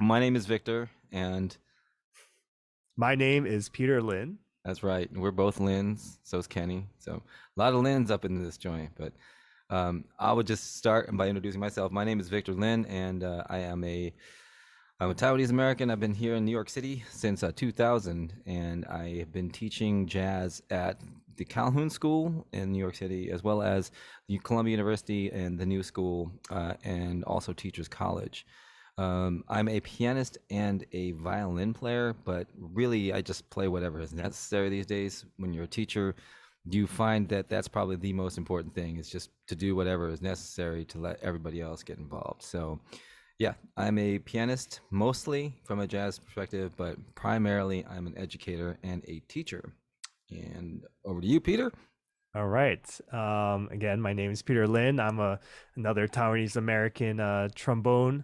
My name is Victor, and My name is Peter Lin. that's right. We're both Lins. So's Kenny. So a lot of Lins up in this joint. But I would just start by introducing myself. My name is Victor Lin, and I'm a Taiwanese American. I've been here in New York City since 2000, and I have been teaching jazz at the Calhoun School in New York City, as well as the Columbia University and the New School, and also Teachers College. I'm a pianist and a violin player, but really I just play whatever is necessary these days. When you're a teacher, you find that that's probably the most important thing is just to do whatever is necessary to let everybody else get involved. So, yeah, I'm a pianist mostly from a jazz perspective, but primarily I'm an educator and a teacher. And over to you, Peter. All right. Again, my name is Peter Lin. I'm another Taiwanese American trombonist,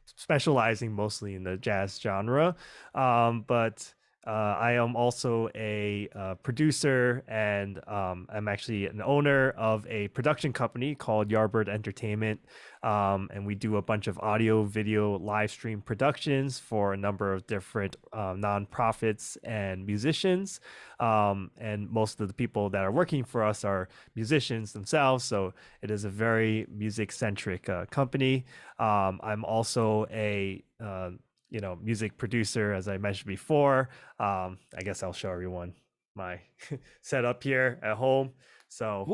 specializing mostly in the jazz genre. But I am also a producer, and I'm actually an owner of a production company called Yardbird Entertainment. And we do a bunch of audio, video, live stream productions for a number of different nonprofits and musicians. And most of the people that are working for us are musicians themselves. So it is a very music centric company. I'm also a music producer, as I mentioned before. I guess I'll show everyone my setup here at home. So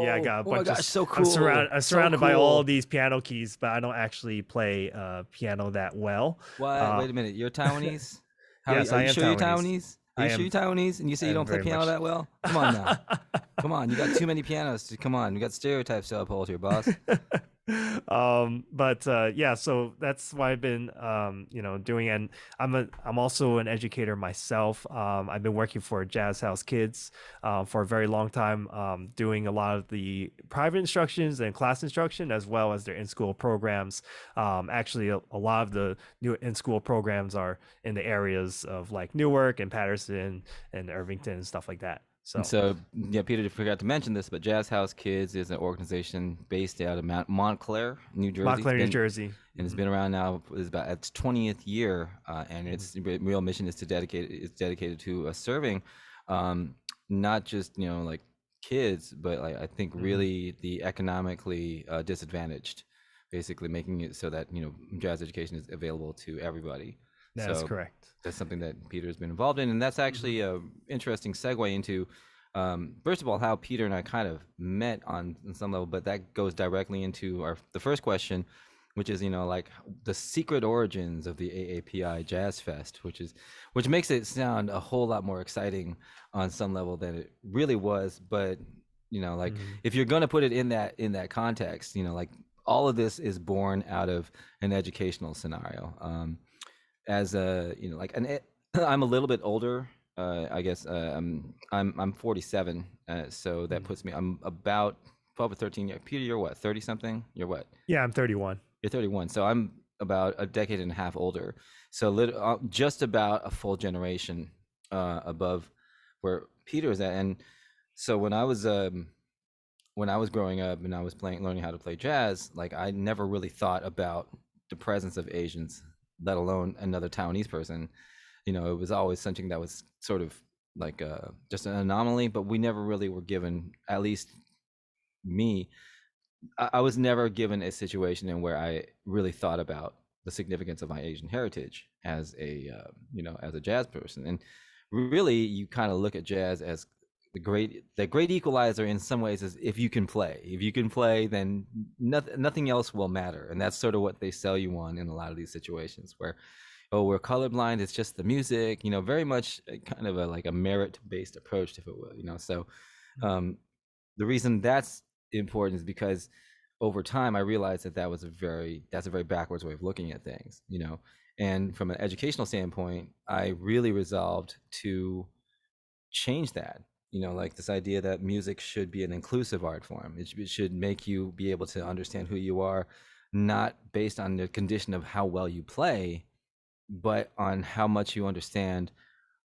yeah, I Whoa! got a Oh my bunch of. gosh, so I'm cool! So surrounded by all cool! these piano keys, but I don't actually play piano that well. What? Uh, Wait a minute. You're Taiwanese? yes, Are I you am sure you're Taiwanese. Taiwanese? Are I you sure am. you're Taiwanese? And you say I you am don't play very piano much. that well? Come on now. Come on. You got too many pianos. Come on. You got stereotypes to uphold here, boss. But yeah, so that's why I've been doing. And I'm also an educator myself. I've been working for Jazz House Kids for a very long time, doing a lot of the private instructions and class instruction, as well as their in-school programs. Actually, a lot of the new in-school programs are in the areas of like Newark and Patterson and Irvington and stuff like that. And So so, yeah, Peter forgot to mention this, but Jazz House Kids is an organization based out of Montclair, New Jersey. Montclair, New Jersey. It's Hmm. been around now is about its 20th year, and Hmm. its real mission is to dedicate it's dedicated to serving, um, not just like kids, but like I think Hmm. really the economically disadvantaged, basically making it so that jazz education is available to everybody. That is So correct. that's something that Peter's been involved in, and that's Hmm. actually a interesting segue into first of all how Peter and I kind of met on some level, but that goes directly into the first question, which is like the secret origins of the AAPI Jazz Fest, which makes it sound a whole lot more exciting on some level than it really was. But like Hmm. if you're gonna put it in that context, like all of this is born out of an educational scenario. As a like I'm a little bit older. I guess I'm 47, so that Hmm. puts me. I'm about 12 or 13 years. Peter, you're what? 30 something? You're what? Yeah, I'm 31. You're 31. So I'm about a decade and a half older. So just about a full generation above where Peter is at. And so when I was growing up and I was learning how to play jazz, like I never really thought about the presence of Asians, let alone another Taiwanese person. It was always something that was sort of like just an anomaly, but we never really were given, at least me, I was never given a situation in where I really thought about the significance of my Asian heritage as a jazz person. And really, you kind of look at jazz as the great equalizer in some ways is if you can play. If you can play, then nothing else will matter. And that's sort of what they sell you on in a lot of these situations where, oh, we're colorblind. It's just the music. Very much kind of like a merit-based approach, if it will. So um, the reason that's important is because over time I realized that that's a very backwards way of looking at things. And from an educational standpoint, I really resolved to change that. Like this idea that music should be an inclusive art form. It should make you be able to understand who you are, not based on the condition of how well you play, but on how much you understand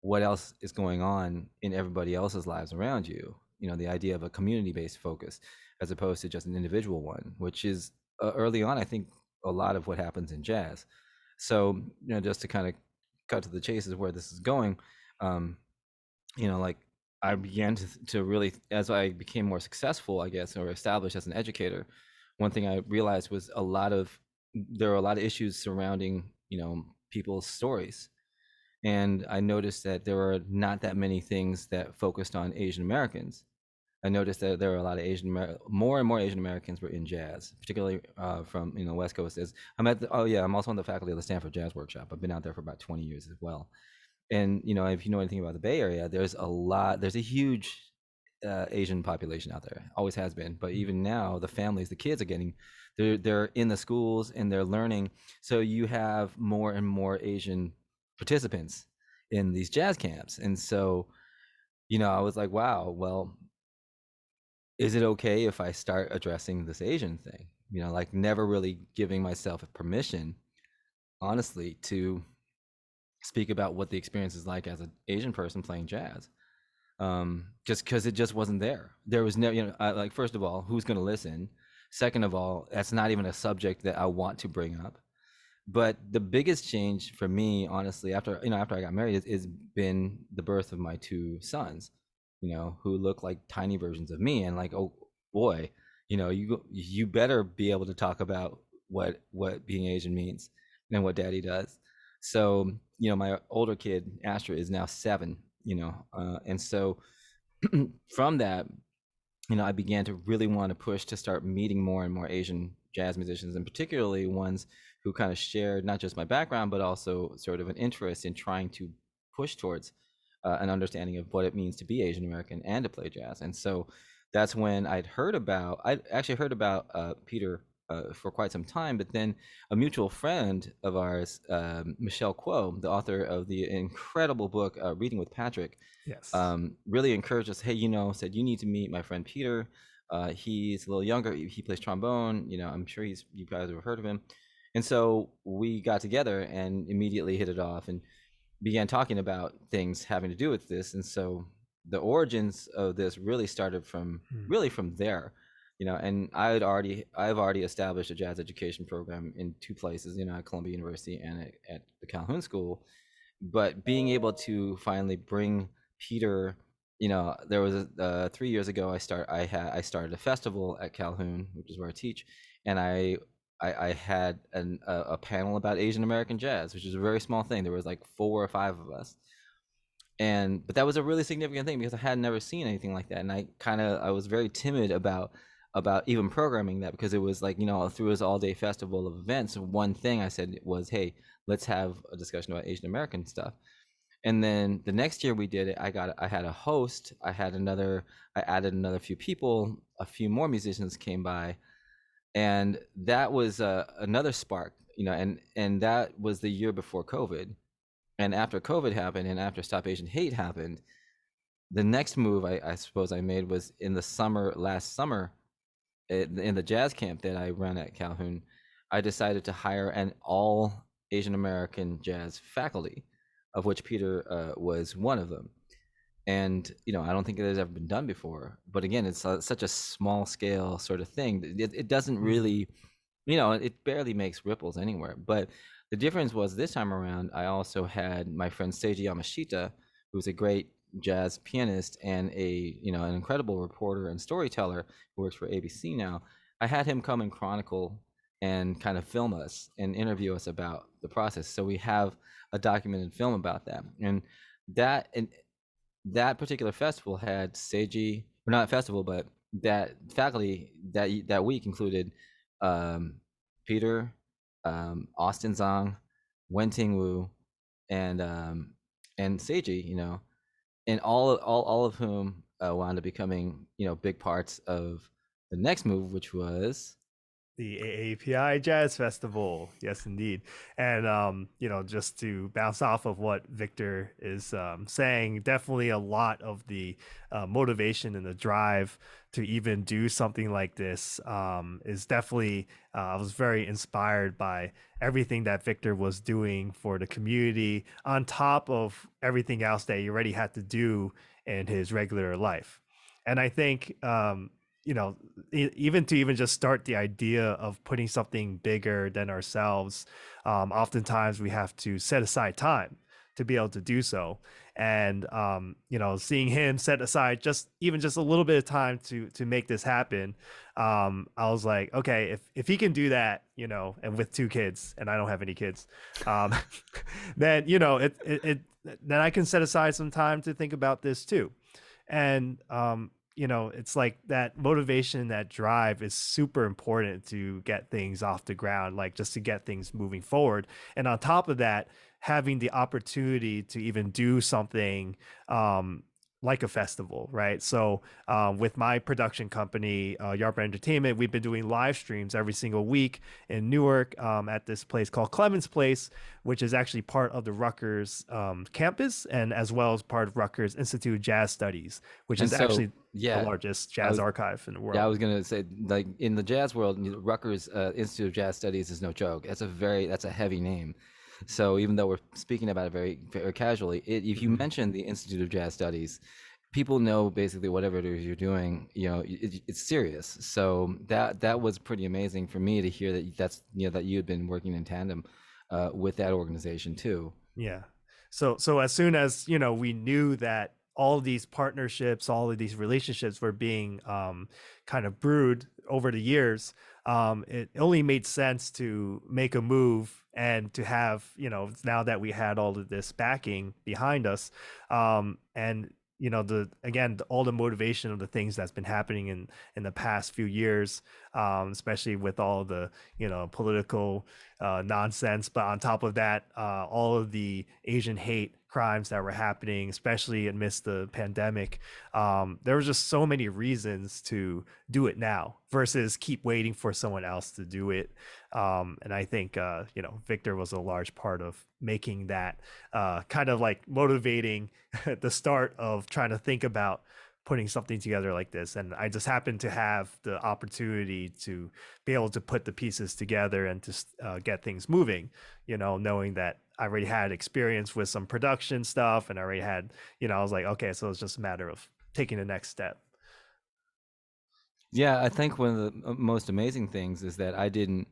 what else is going on in everybody else's lives around you. The idea of a community based focus as opposed to just an individual one, which is early on, I think a lot of what happens in jazz. So, just to kind of cut to the chase is where this is going. Um, like I began to really, as I became more successful, I guess, or established as an educator, one thing I realized was there are a lot of issues surrounding, people's stories. And I noticed that there were not that many things that focused on Asian Americans. I noticed that there were a lot of more and more Asian Americans were in jazz, particularly from West Coast. As I'm also on the faculty of the Stanford Jazz Workshop. I've been out there for about 20 years as well. And if you know anything about the Bay Area, there's a huge Asian population out there. Always has been, but even now, the kids are getting, they're in the schools and they're learning. So you have more and more Asian participants in these jazz camps, and so I was like, wow, well, is it okay if I start addressing this Asian thing? Like never really giving myself permission, honestly, to speak about what the experience is like as an Asian person playing jazz. Just because it just wasn't there. There was no, like, first of all, who's going to listen? Second of all, that's not even a subject that I want to bring up. But the biggest change for me, honestly, after I got married, is been the birth of my two sons, who look like tiny versions of me, and like, oh boy, you better be able to talk about what being Asian means and what Daddy does. So, my older kid Astra is now 7, and so from that, I began to really want to push to start meeting more and more Asian jazz musicians, and particularly ones who kind of shared not just my background, but also sort of an interest in trying to push towards an understanding of what it means to be Asian American and to play jazz. And so that's when I'd actually heard about Peter for quite some time, but then a mutual friend of ours, Michelle Kuo, the author of the incredible book Reading with Patrick, Yes. really encouraged us. Hey, said you need to meet my friend Peter. He's a little younger. He plays trombone. I'm sure you guys have heard of him. And so we got together and immediately hit it off and began talking about things having to do with this. And so the origins of this really started from there. And I've already established a jazz education program in 2 places, at Columbia University and at the Calhoun School. But being able to finally bring Peter, there was 3 years ago, I started a festival at Calhoun, which is where I teach, and I had a panel about Asian American jazz, which is a very small thing. There was like 4 or 5 of us, but that was a really significant thing because I had never seen anything like that, and I was very timid about even programming that, because it was like, through this all day festival of events, one thing I said was, hey, let's have a discussion about Asian American stuff. And then the next year we did it, I had a host, I added another few people, a few more musicians came by, and that was another spark, and that was the year before COVID. And after COVID happened and after Stop Asian Hate happened, the next move I suppose I made was in the last summer, in the jazz camp that I run at Calhoun, I decided to hire an all Asian American jazz faculty, of which Peter was one of them. And I don't think it has ever been done before. But again, it's such a small scale sort of thing. It doesn't really, it barely makes ripples anywhere. But the difference was this time around, I also had my friend Seiji Yamashita, who's a great jazz pianist and an incredible reporter and storyteller who works for ABC now. I had him come and chronicle and kind of film us and interview us about the process. So we have a documented film about that. And that particular festival had Seiji, or not festival, but that faculty that week included um, Peter, Austin Zhang, Wenting Wu, and Seiji, and all of whom wound up becoming big parts of the next move, which was The AAPI Jazz Festival. Yes, indeed. And just to bounce off of what Victor is saying, definitely a lot of the motivation and the drive to even do something like this is definitely, I was very inspired by everything that Victor was doing for the community on top of everything else that he already had to do in his regular life. And I think you know, even to even just start the idea of putting something bigger than ourselves, oftentimes we have to set aside time to be able to do so. And seeing him set aside just a little bit of time to make this happen, I was like, okay, if he can do that, and with two kids, and I don't have any kids, um, then then I can set aside some time to think about this too. And it's like that motivation, that drive is super important to get things off the ground, like just to get things moving forward. And on top of that, having the opportunity to even do something like a festival, right? So with my production company, Yarpa Entertainment, we've been doing live streams every single week in Newark at this place called Clemens Place, which is actually part of the Rutgers campus and as well as part of Rutgers Institute of Jazz Studies, which And is so, actually the yeah, largest I jazz was archive in the yeah, I world. was gonna say, like in the jazz world, Rutgers Institute of Jazz Studies is no joke. That's a heavy name. So even though we're speaking about it very casually, if you Mhm. mention the Institute of Jazz Studies, people know basically whatever it is you're doing. It's serious. So that was pretty amazing for me to hear that you had been working in tandem with that organization too. Yeah. So as soon as, we knew that all of these partnerships, all of these relationships were being kind of brewed over the years, it only made sense to make a move and to have, now that we had all of this backing behind us, and all the motivation of the things that's been happening in the past few years, especially with all the, political nonsense. But on top of that, all of the Asian hate crimes that were happening, especially amidst the pandemic, there was just so many reasons to do it now versus keep waiting for someone else to do it. And I think, Victor was a large part of making that kind of like motivating the start of trying to think about putting something together like this. And I just happened to have the opportunity to be able to put the pieces together and to get things moving, knowing that I already had experience with some production stuff and I already had, I was like, okay, so it's just a matter of taking the next step. Yeah, I think one of the most amazing things is that I didn't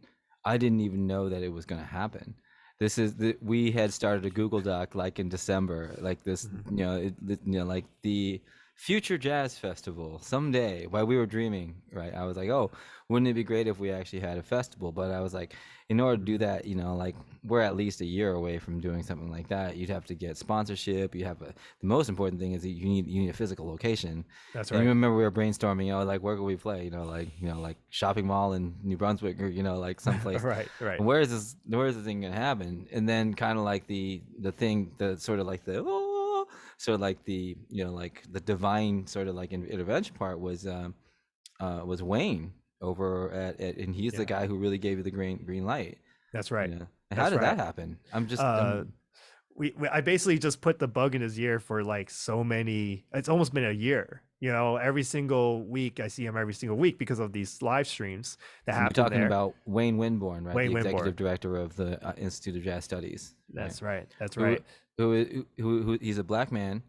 even know that it was going to happen. We had started a Google Doc like in December, like this, Mhm. like the Future Jazz Festival someday. While we were dreaming, right? I was like, oh, wouldn't it be great if we actually had a festival? But I was like, in order to do Mhm. that, like we're at least a year away from doing something like that. You'd have to get sponsorship. The most important thing is that you need a physical location. That's And you right. remember we were brainstorming, like where could we play? Like shopping mall in New Brunswick, or like someplace. Right. Right. Where is this thing gonna happen? And then kind of like the thing, the sort of like the oh, sort of like the like the divine sort of like intervention part was Wayne over and he's the Yeah. guy who really gave you the green light. That's right. And how That's did that right. happen? Uh, I basically just put the bug in his ear for like so many, it's almost been a year. Every single week I see him every single week because of these live streams that And you're happen talking there. about Wayne Winborn, right? The Wayne executive Winborn. director of the Institute of Jazz Studies, right? That's right. That's Who, right. who he's a black man,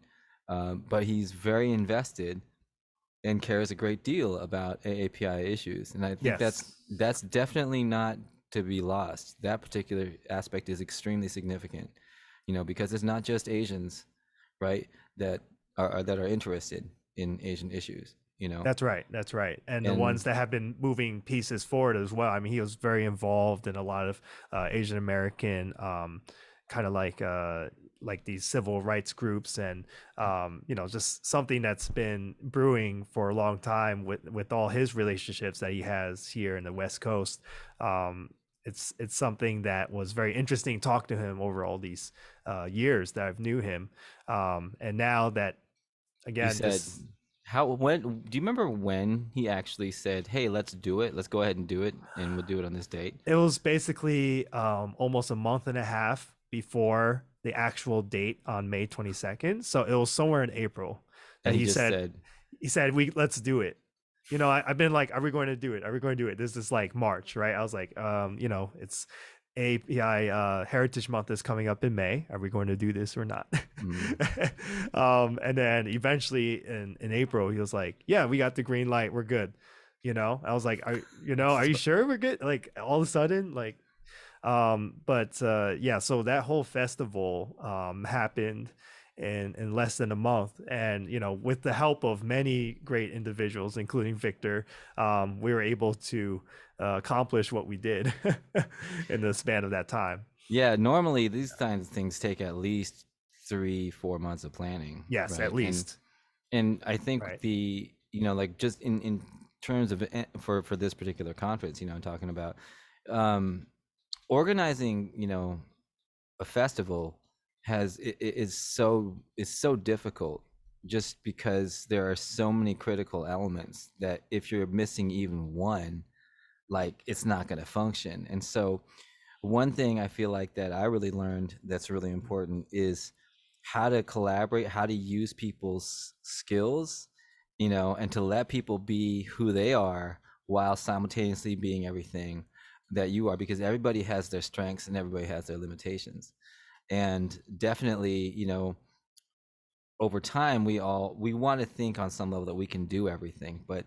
but he's very invested and cares a great deal about AAPI issues. And I think that's Yes. that's definitely not to be lost. That particular aspect is extremely significant, because it's not just Asians, right, that are interested in Asian issues, That's right. That's right. And the and ones that have been moving pieces forward as well. I mean, he was very involved in a lot of Asian American kind of like these civil rights groups and just something that's been brewing for a long time with all his relationships that he has here in the West Coast. It's something that was very interesting to talk to him over all these years that I've knew him. And now that you again, said this how when do you remember when he actually said, hey, let's do it, let's go ahead and do it, and we'll do it on this date? it was basically almost a month and a half before the actual date on May 22nd. So it was somewhere in April that And he just said, he said, we let's do it. I've been like, are we going to do it? Are we going to do it? This is like March, right? I was like, it's AAPI Heritage Month is coming up in May. Are we going to do this or not? Mm. And then eventually in April, he was like, "Yeah, we got the green light. We're good." I was like, are you sure we're good?" Like all of a sudden, like, but yeah, so that whole festival happened in less than a month, and with the help of many great individuals, including Victor, we were able to accomplish what we did in the span of that time. Yeah, normally these kinds of things take at least 3 4 months of planning, Yes, at right? and least. and I think Right. like just in terms of for this particular conference, I'm talking about um organizing, a festival is so difficult, just because there are so many critical elements that if you're missing even one, like, it's not going to function. And so one thing I feel like that I really learned that's really important is how to collaborate, how to use people's skills, and to let people be who they are while simultaneously being everything that you are, because everybody has their strengths and everybody has their limitations. And definitely, over time we want to think on some level that we can do everything, but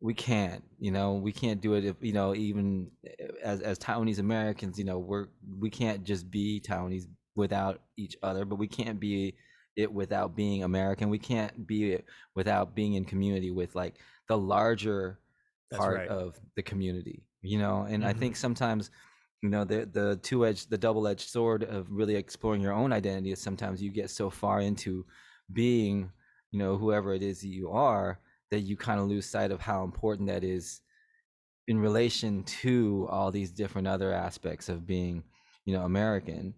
we can't do it if, even as Taiwanese Americans, we can't just be Taiwanese without each other, but we can't be it without being American. We can't be it without being in community with, like, the larger That's part right. of the community, and I Hmm. think sometimes, the double-edged sword of really exploring your own identity is sometimes you get so far into being, whoever it is that you are, that you kind of lose sight of how important that is in relation to all these different other aspects of being, American.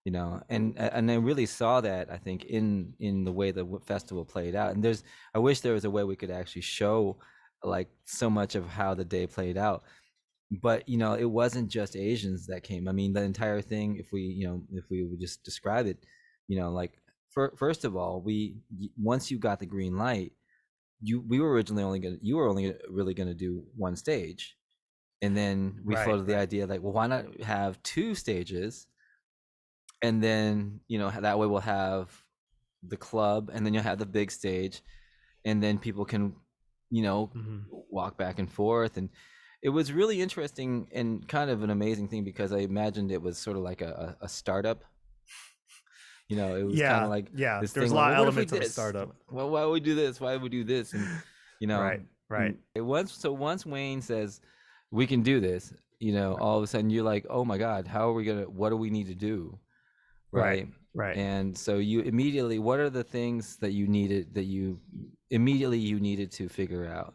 And I really saw that, I think, in the way the festival played out. And I wish there was a way we could actually show, like, so much of how the day played out. But it wasn't just Asians that came. I mean, the entire thing, if we would just describe it, like, first of all, once you got the green light, we were originally only gonna you were only really gonna do one stage. And then we Right. floated the Right. idea, like, well, why not have two stages? And then, that way we'll have the club, and then you'll have the big stage, and then people can, Hmm. walk back and forth. And it was really interesting and kind of an amazing thing, because I imagined it was sort of like a startup. It was kind of Yeah. like Yeah. this There's thing a like, lot well, of what if we elements of a this? startup. Well, why would we do this? Why would we do this? And you know, Right. Right. and once Wayne says we can do this, all of a sudden you're like, oh my God, how are we gonna? What do we need to do? Right. Right? Right. And so you immediately, what are the things that you needed to figure out?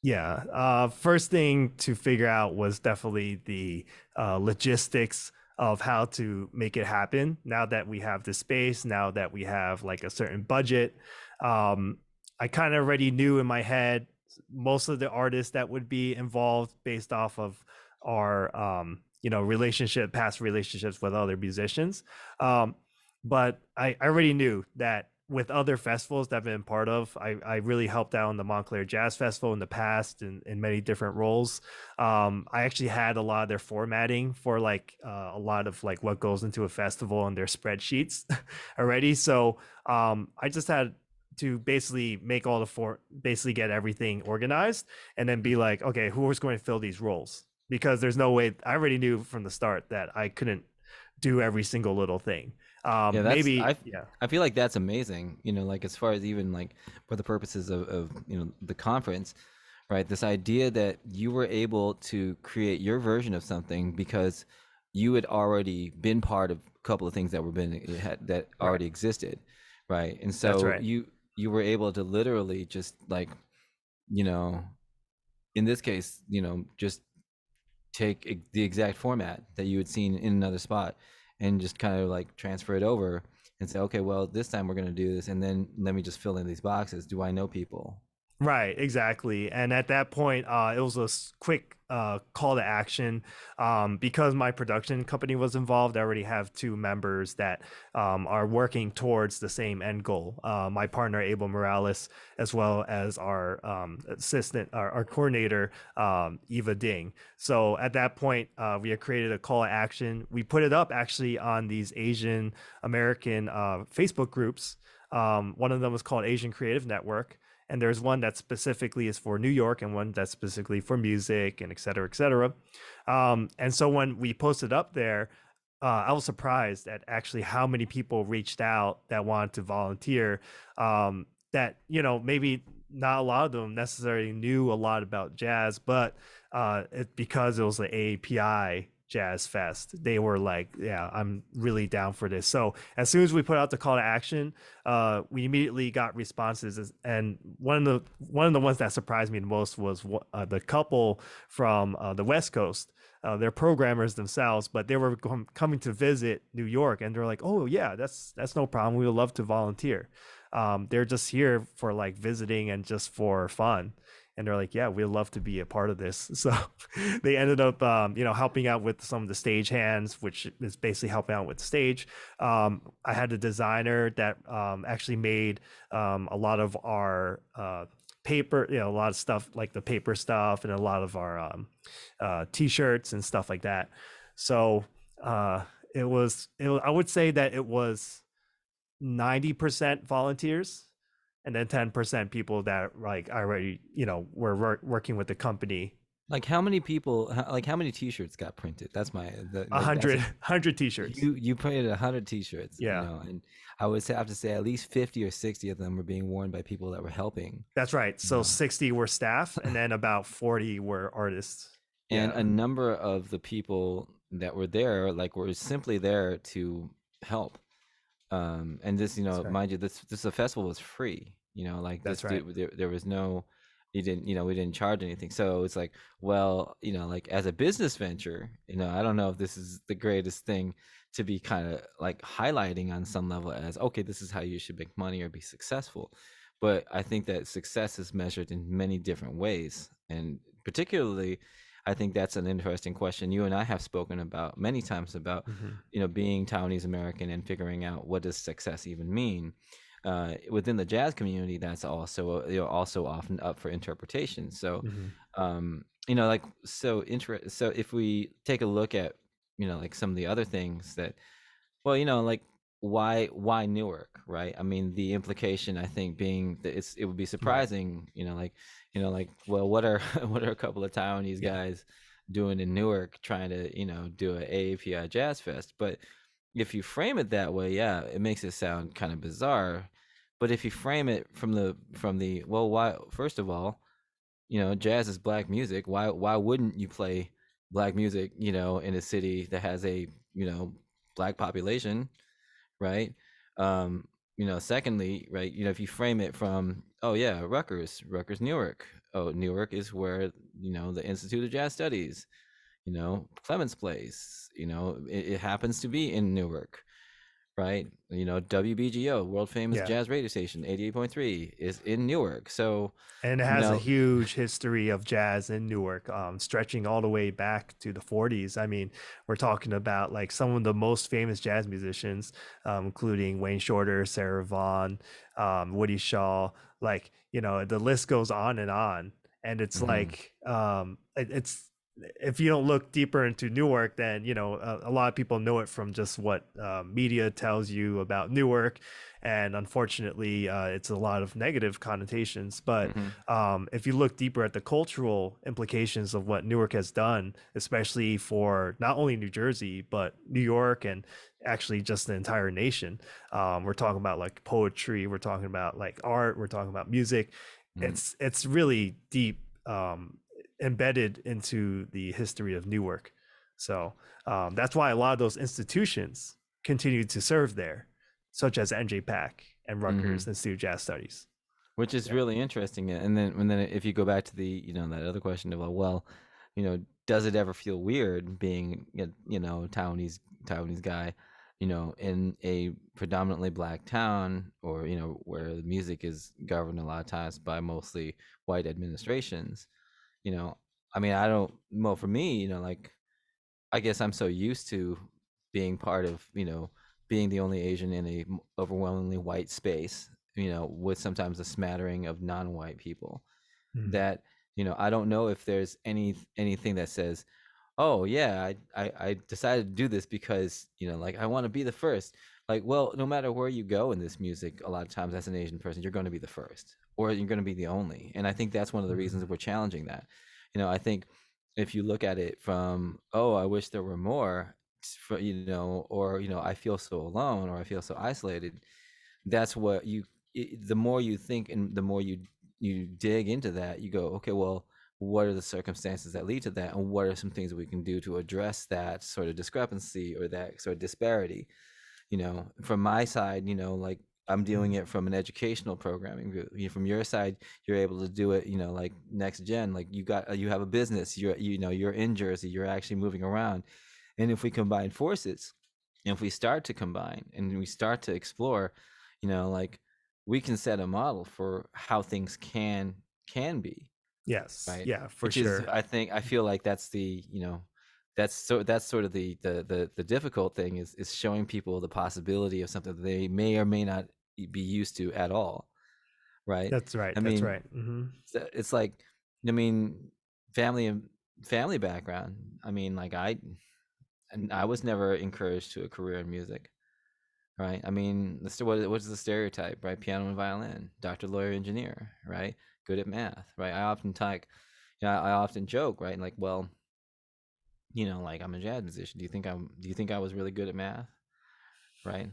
Yeah. First thing to figure out was definitely the logistics of how to make it happen. Now that we have the space, now that we have like a certain budget, um, I kind of already knew in my head most of the artists that would be involved based off of our, past relationships with other musicians. Um, but I already knew that with other festivals that I've been part of, I really helped out on the Montclair Jazz Festival in the past in many different roles. I actually had a lot of their formatting for like a lot of like what goes into a festival and their spreadsheets already. So I just had to basically make all basically get everything organized and then be like, okay, who is going to fill these roles? Because there's no way I already knew from the start that I couldn't do every single little thing. Yeah, Maybe, yeah. I feel like that's amazing. Like, as far as even, like, for the purposes of the conference, right? This idea that you were able to create your version of something because you had already been part of a couple of things that Right. already existed, right? And That's so right. you were able to literally just, like, you know, in this case, just take the exact format that you had seen in another spot, and just kind of like transfer it over and say, okay, well, this time we're going to do this, and then let me just fill in these boxes. Do I know people? Right, exactly. And at that point, it was a quick call to action. Because my production company was involved, I already have two members that are working towards the same end goal. My partner, Abel Morales, as well as our assistant, our coordinator, Eva Ding. So at that point, we had created a call to action. We put it up actually on these Asian American Facebook groups. One of them was called Asian Creative Network, and there's one that specifically is for New York and one that's specifically for music and et cetera, et cetera. And so when we posted up there, I was surprised at actually how many people reached out that wanted to volunteer. That maybe not a lot of them necessarily knew a lot about jazz, but because it was the AAPI Jazz Fest, they were like, "Yeah, I'm really down for this." So as soon as we put out the call to action, we immediately got responses, and one of the ones that surprised me the most was the couple from the West Coast. They're programmers themselves, but they were coming to visit New York, and they're like, "Oh yeah, that's no problem. We would love to volunteer." They're just here for like visiting and just for fun. And they're like, yeah, we'd love to be a part of this. So they ended up, helping out with some of the stage hands, which is basically helping out with the stage. I had a designer that actually made a lot of our paper, a lot of stuff like the paper stuff and a lot of our t-shirts and stuff like that. So I would say that it was 90% volunteers and then 10% people that like already were working with the company. Like how many people? Like how many T-shirts got printed? That's A like that's hundred a, hundred t-shirts. you printed 100 T-shirts, Yeah, and I would say I have to say at least 50 or 60 of them were being worn by people that were helping. that's right. You So know, 60 were staff and then about 40 were artists. and Yeah, a number of the people that were there like were simply there to help. And this, that's right. mind you, this the festival was free. Like That's this right. dude, there was no, you didn't, we didn't charge anything. So it's like, well, like as a business venture, I don't know if this is the greatest thing to be kind of like highlighting on some level as, okay, this is how you should make money or be successful. But I think that success is measured in many different ways, and particularly I think that's an interesting question you and I have spoken about many times about, Hmm. being Taiwanese American and figuring out what does success even mean. Within the jazz community, that's also also often up for interpretation. So, Hmm. like so if we take a look at like some of the other things that, well, like why Newark, right? I mean, the implication I think being that it would be Right. surprising, like well, what are what are a couple of Taiwanese Yeah. guys doing in Newark trying to do an AAPI Jazz Fest? But if you frame it that way, yeah, it makes it sound kind of bizarre. But if you frame it from the well, why? First of all, jazz is black music. Why wouldn't you play black music, in a city that has a black population, right? Um, secondly, right, if you frame it from, oh yeah, Rutgers, Newark. Oh, Newark is where, the Institute of Jazz Studies, Clements Place, it happens to be in Newark, right? WBGO, world famous Yeah. jazz radio station, 88.3 is in Newark. So, And it you has a know, huge history of jazz in Newark, stretching all the way back to the 40s. I mean, we're talking about like some of the most famous jazz musicians, including Wayne Shorter, Sarah Vaughan, Woody Shaw. Like, the list goes on and on. And it's mhm, like, it's if you don't look deeper into Newark, then a lot of people know it from just what media tells you about Newark, and unfortunately, it's a lot of negative connotations. But mhm, if you look deeper at the cultural implications of what Newark has done, especially for not only New Jersey but New York and actually just the entire nation, we're talking about like poetry, we're talking about like art, we're talking about music. mhm, It's really deep, embedded into the history of Newark. So that's why a lot of those institutions continue to serve there, such as NJPAC and Rutgers mhm. Institute of Jazz Studies. Which is Yeah. really interesting. And then if you go back to the, that other question of, well, does it ever feel weird being, Taiwanese guy, in a predominantly black town, or where the music is governed a lot of times by mostly white administrations. you know I mean, I don't well, for me, like, I guess I'm so used to being part of, being the only Asian in a overwhelmingly white space, with sometimes a smattering of non-white people, Mm. that I don't know if there's anything that says, oh yeah, I decided to do this because like, I want to be the first. Like, well, no matter where you go in this music, a lot of times as an Asian person, you're going to be the first, or you're going to be the only. And I think that's one of the reasons Mhm. we're challenging that. I think if you look at it from, oh, I wish there were more, for, or I feel so alone, or I feel so isolated, that's what the more you think, and the more you dig into that, you go, okay, well, what are the circumstances that lead to that, and what are some things that we can do to address that sort of discrepancy, or that sort of disparity. From my side, like, I'm doing Mhm. it from an educational programming view. From your side, you're able to do it, like next gen, like you have a business, you're in Jersey, you're actually moving around. And if we combine forces, and if we start to combine and we start to explore, like, we can set a model for how things can be, Yes. right? Yeah, for Which is, sure. I feel like that's the, that's sort of the difficult thing, is showing people the possibility of something that they may or may not be used to at all, right? That's right. I That's mean, right. Mhm. it's like, I mean, family and family background. I mean, like, I was never encouraged to a career in music, right? I mean, what's the stereotype, right? Piano and violin, doctor, lawyer, engineer, right? Good at math, right? I often joke, right? Like, well, like, I'm a jazz musician. Do you think I was really good at math, right?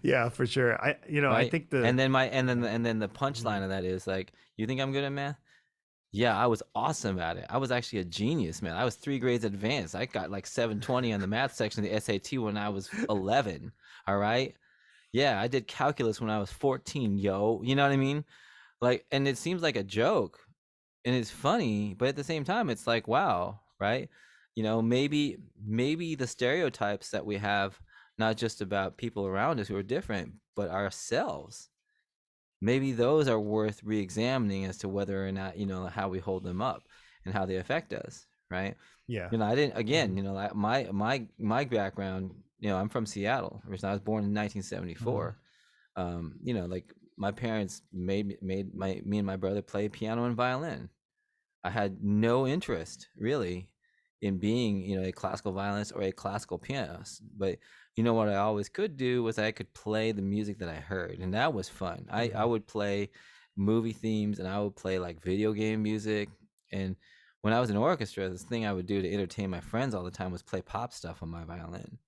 Yeah, for sure. I Right? think the yeah. And then the Mhm. punchline of that is like, you think I'm good at math? Yeah, I was awesome at it. I was actually a genius, man. I was 3 grades advanced. I got like 720 on the math section of the SAT when I was 11. All right. Yeah, I did calculus when I was 14, yo. You know what I mean? Like, and it seems like a joke, and it's funny, but at the same time, it's like, wow, right? Maybe the stereotypes that we have, not just about people around us who are different, but ourselves, maybe those are worth re-examining as to whether or not, how we hold them up and how they affect us, right? Yeah. I didn't, again, Mhm. my background, I'm from Seattle. I was born in Mhm. 1974. Like, my parents made me and my brother play piano and violin. I had no interest really in being, a classical violinist or a classical pianist. But what I always could do was I could play the music that I heard, and that was fun. I Mhm. would play movie themes, and I would play like video game music. And when I was in orchestra, this thing I would do to entertain my friends all the time was play pop stuff on my violin.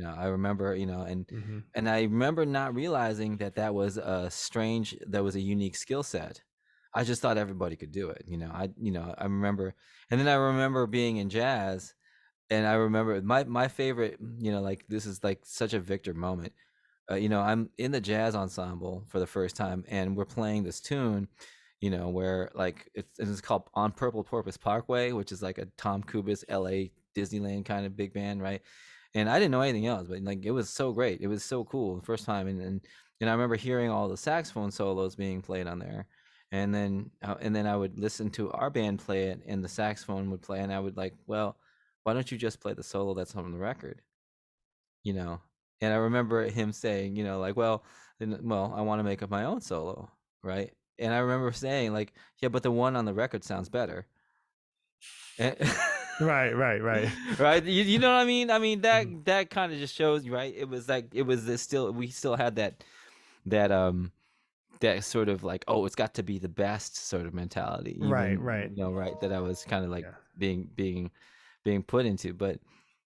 I remember, Mhm. and I remember not realizing that that was a unique skill set. I just thought everybody could do it. I remember, and then I remember being in jazz, and I remember my favorite, like, this is like such a Victor moment. I'm in the jazz ensemble for the first time, and we're playing this tune, where, like, it's called On Purple Porpoise Parkway, which is like a Tom Kubis LA Disneyland kind of big band, right? And I didn't know anything else, but like, it was so great. It was so cool the first time, and I remember hearing all the saxophone solos being played on there, and then I would listen to our band play it, and the saxophone would play, and I would like, well, why don't you just play the solo that's on the record? you know and I remember him saying, like, well, I want to make up my own solo, right? And I remember saying, like, yeah, but the one on the record sounds better. And- Right, right, right. right, you know what I mean? I mean, that Mhm. that kind of just shows you, right? It was like, it was this still we still had that that sort of like, oh, it's got to be the best sort of mentality, Right, even, right. right, that I was kind of like Yeah. being put into. But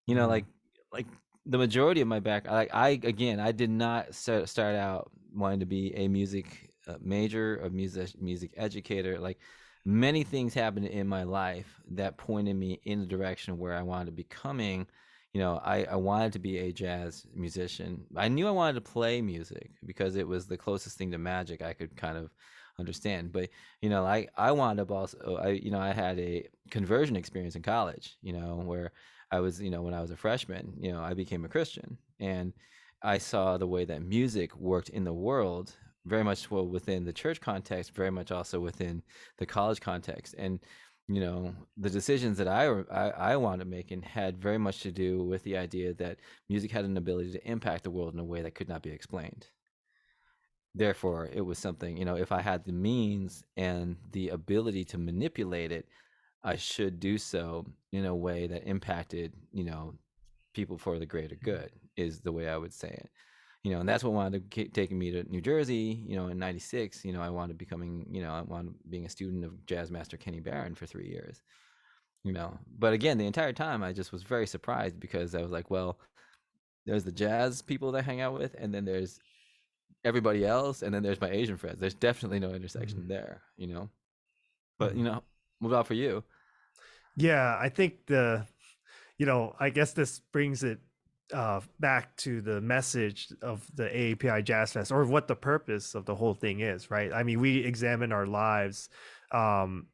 Mhm. like the majority of my back, like, I did not start out wanting to be a music major, a music educator. Like, many things happened in my life that pointed me in the direction where I wanted to becoming. I wanted to be a jazz musician. I knew I wanted to play music because it was the closest thing to magic I could kind of understand. But I wound up also, I had a conversion experience in college, where I was, when I was a freshman, I became a Christian, and I saw the way that music worked in the world, very much well within the church context, very much also within the college context. And the decisions that I wound up making had very much to do with the idea that music had an ability to impact the world in a way that could not be explained. Therefore, it was something, if I had the means and the ability to manipulate it, I should do so in a way that impacted, people for the greater good, is the way I would say it. And that's what wound up taking me to New Jersey, in 96. I wound up becoming, I wound up being a student of jazz master Kenny Barron for 3 years, But again, the entire time I just was very surprised, because I was like, well, there's the jazz people that I hang out with, and then there's everybody else, and then there's my Asian friends. There's definitely no intersection Mhm. there. But, Mhm. what about for you? Yeah, I think I guess this brings it back to the message of the AAPI Jazz Fest, or what the purpose of the whole thing is, right? I mean, we examine our lives um,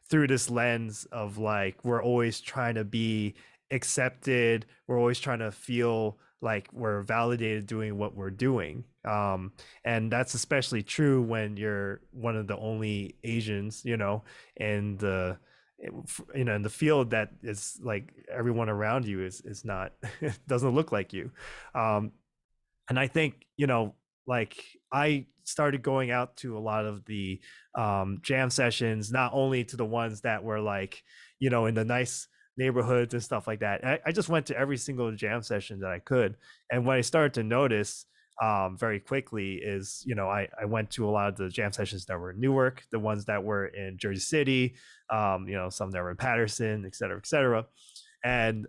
through this lens of like, we're always trying to be accepted, we're always trying to feel like we're validated doing what we're doing. And that's especially true when you're one of the only Asians, and in the field that is like everyone around you is not doesn't look like you. um and I think, like, I started going out to a lot of the jam sessions, not only to the ones that were like, in the nice neighborhoods and stuff like that. I just went to every single jam session that I could. And what I started to notice very quickly is, I went to a lot of the jam sessions that were in Newark, the ones that were in Jersey City, some that were in Patterson, et cetera, et cetera. And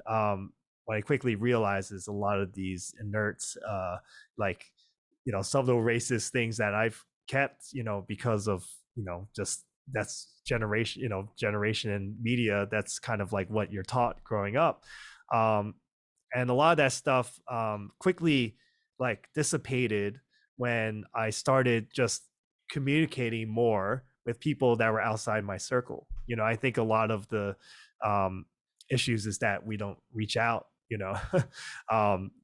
what I quickly realized is a lot of these inert, like, subtle racist things that I've kept, because of, just that's generation in media. That's kind of like what you're taught growing up. Um, and a lot of that stuff quickly like dissipated when I started just communicating more with people that were outside my circle. I think a lot of the um, issues is that we don't reach out,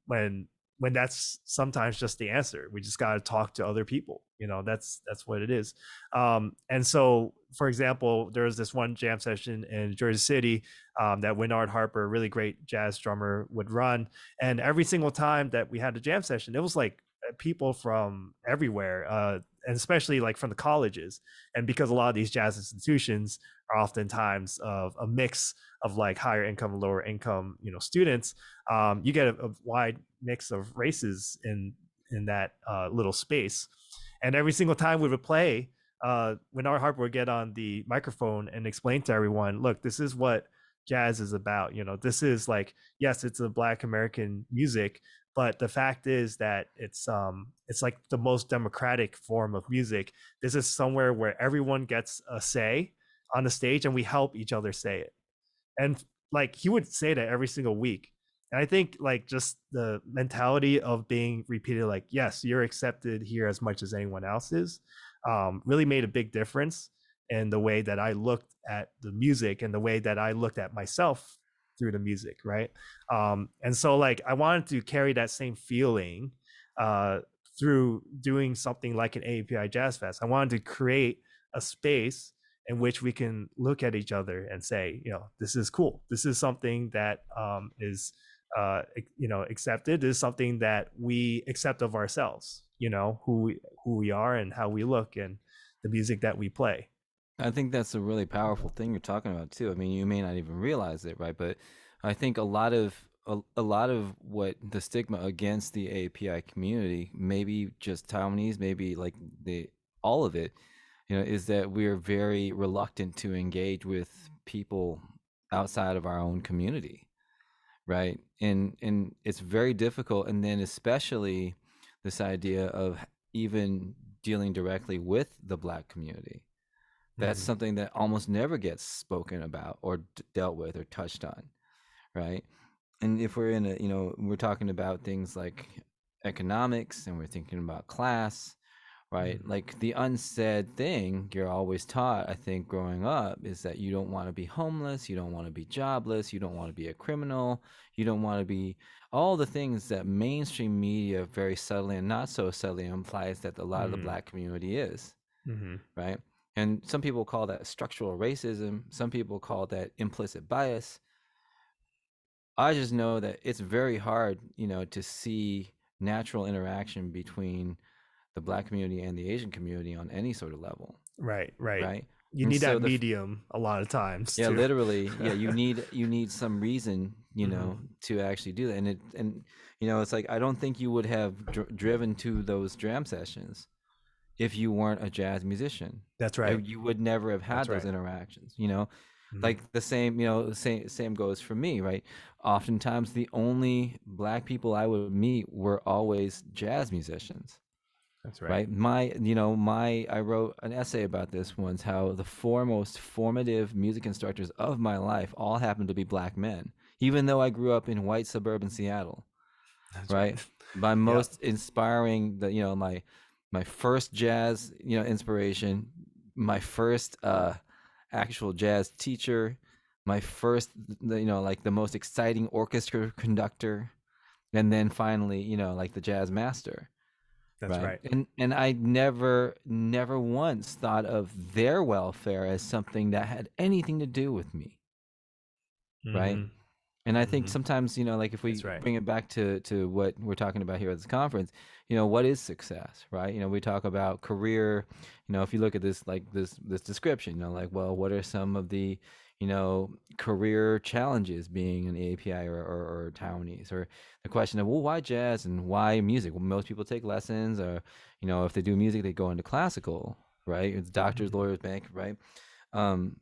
when that's sometimes just the answer. We just got to talk to other people. That's what it is. And so, for example, there was this one jam session in Jersey City that Winard Harper, a really great jazz drummer, would run. And every single time that we had a jam session, it was like people from everywhere, and especially like from the colleges. And because a lot of these jazz institutions are oftentimes of a mix of like higher income, lower income, students, you get a wide mix of races in that little space. And every single time we would play, when our Harper would get on the microphone and explain to everyone, look, this is what jazz is about. This is like, yes, it's a Black American music, but the fact is that it's like the most democratic form of music. This is somewhere where everyone gets a say on the stage, and we help each other say it. And like, he would say that every single week. And I think like just the mentality of being repeated, like, yes, you're accepted here as much as anyone else is, really made a big difference in the way that I looked at the music and the way that I looked at myself through the music, right? And so like, I wanted to carry that same feeling uh, through doing something like an AAPI Jazz Fest. I wanted to create a space in which we can look at each other and say, this is cool. This is something that is, accepted. This is something that we accept of ourselves. Who we are and how we look and the music that we play. I think that's a really powerful thing you're talking about too. I mean, you may not even realize it, right? But I think a lot of what the stigma against the API community, maybe just Taiwanese, maybe like the all of it, is that we're very reluctant to engage with people outside of our own community, right? And it's very difficult, and then especially this idea of even dealing directly with the Black community. That's Mm-hmm. something that almost never gets spoken about or dealt with or touched on, right? And if we're in a, we're talking about things like economics, and we're thinking about class, right? Mm. Like the unsaid thing you're always taught, I think, growing up is that you don't want to be homeless, you don't want to be jobless, you don't want to be a criminal, you don't want to be all the things that mainstream media very subtly and not so subtly implies that a lot of the Mm. black community is, Mm-hmm. right? And some people call that structural racism, some people call that implicit bias. I just know that it's very hard, to see natural interaction between the black community and the Asian community on any sort of level, Right, right. right? You And need so that medium a lot of times yeah, too. literally, yeah, you need some reason, Hmm. to actually do that. It's like I don't think you would have driven to those jam sessions if you weren't a jazz musician. That's right. You would never have had That's those right. interactions, Hmm. like the same, same goes for me, right? Oftentimes the only black people I would meet were always jazz musicians, That's right. right? I wrote an essay about this once, how the foremost formative music instructors of my life all happened to be black men, even though I grew up in white suburban Seattle, That's right. right? My Yep. most inspiring, my first jazz, inspiration, my first actual jazz teacher, my first, like the most exciting orchestra conductor, and then finally, like the jazz master, That's right? right. And I never once thought of their welfare as something that had anything to do with me, right? Hmm. And I think Hmm. sometimes, like if That's we right. bring it back to what we're talking about here at this conference, what is success, right? We talk about career, if you look at this, like this description, like, well, what are some of the, career challenges being an API or townies, or the question of, well, why jazz and why music? Well, most people take lessons, or, if they do music, they go into classical, right? It's doctors, Hmm. lawyers, bank, right? Um,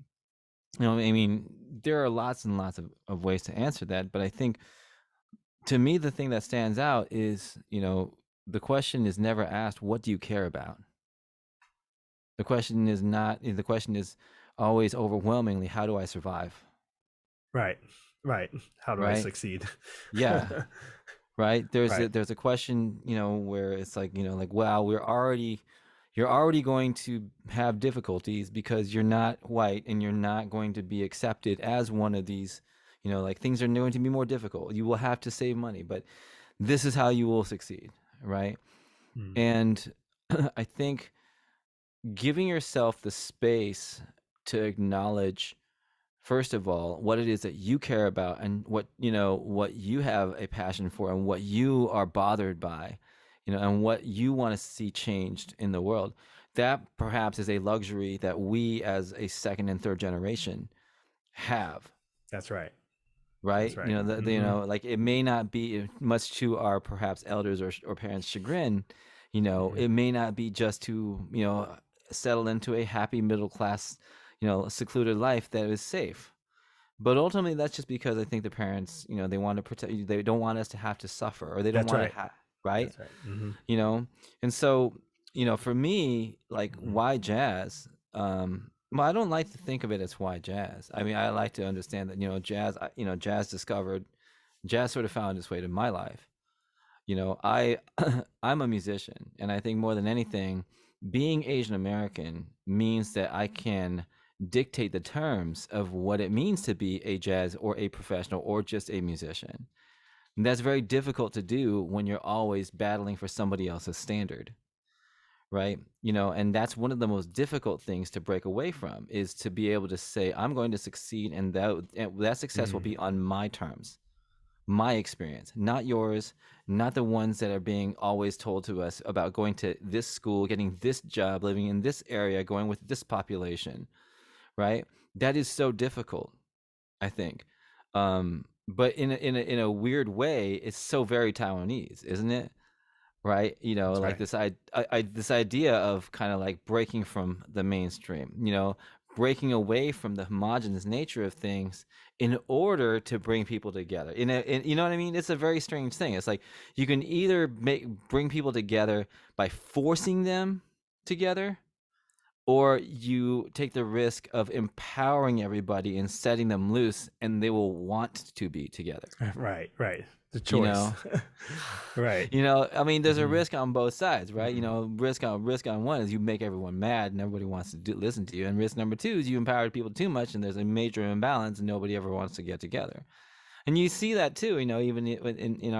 I mean, there are lots and lots of ways to answer that, but I think to me, the thing that stands out is, the question is never asked, what do you care about? The question is not, the question is always overwhelmingly, how do I survive? Right. Right. How do I Right? succeed? Yeah. Right. Right. There's a question, where it's like, like, wow, you're already going to have difficulties because you're not white and you're not going to be accepted as one of these, like things are going to be more difficult. You will have to save money, but this is how you will succeed, right? Mm. And I think giving yourself the space to acknowledge, first of all, what it is that you care about, and what you have a passion for, and what you are bothered by, and what you want to see changed in the world, that perhaps is a luxury that we as a second and third generation have, That's right. That's right? right. Hmm. Like it may not be much to our perhaps elders or parents' chagrin. Hmm. It may not be just to settle into a happy middle class, secluded life that is safe. But ultimately, that's just because I think the parents, they want to protect you. They don't want us to have to suffer, or they don't That's want to right. have, right? That's right. Hmm. you know and so, for me, like, Hmm. why jazz? Well, I don't like to think of it as why jazz. I mean, I like to understand that, jazz sort of found its way to my life. I I'm a musician, and I think more than anything, being Asian American means that I can dictate the terms of what it means to be a jazz or a professional or just a musician. And that's very difficult to do when you're always battling for somebody else's standard, right? And that's one of the most difficult things to break away from, is to be able to say, I'm going to succeed, and that success will Hmm. be on my terms, my experience, not yours, not the ones that are being always told to us about going to this school, getting this job, living in this area, going with this population, right? That is so difficult, I think. But in a weird way, it's so very Taiwanese, isn't it? Right? That's Like right. this idea of kind of like breaking from the mainstream, breaking away from the homogenous nature of things in order to bring people together. You know what I mean? It's a very strange thing. It's like you can either bring people together by forcing them together, or you take the risk of empowering everybody and setting them loose, and they will want to be together. Right, right. The You choice. know, Right. I mean, there's a Hmm. risk on both sides, right? Hmm. Risk on one is you make everyone mad and everybody wants to listen to you, and risk number two is you empower people too much and there's a major imbalance and nobody ever wants to get together. And you see that too, even in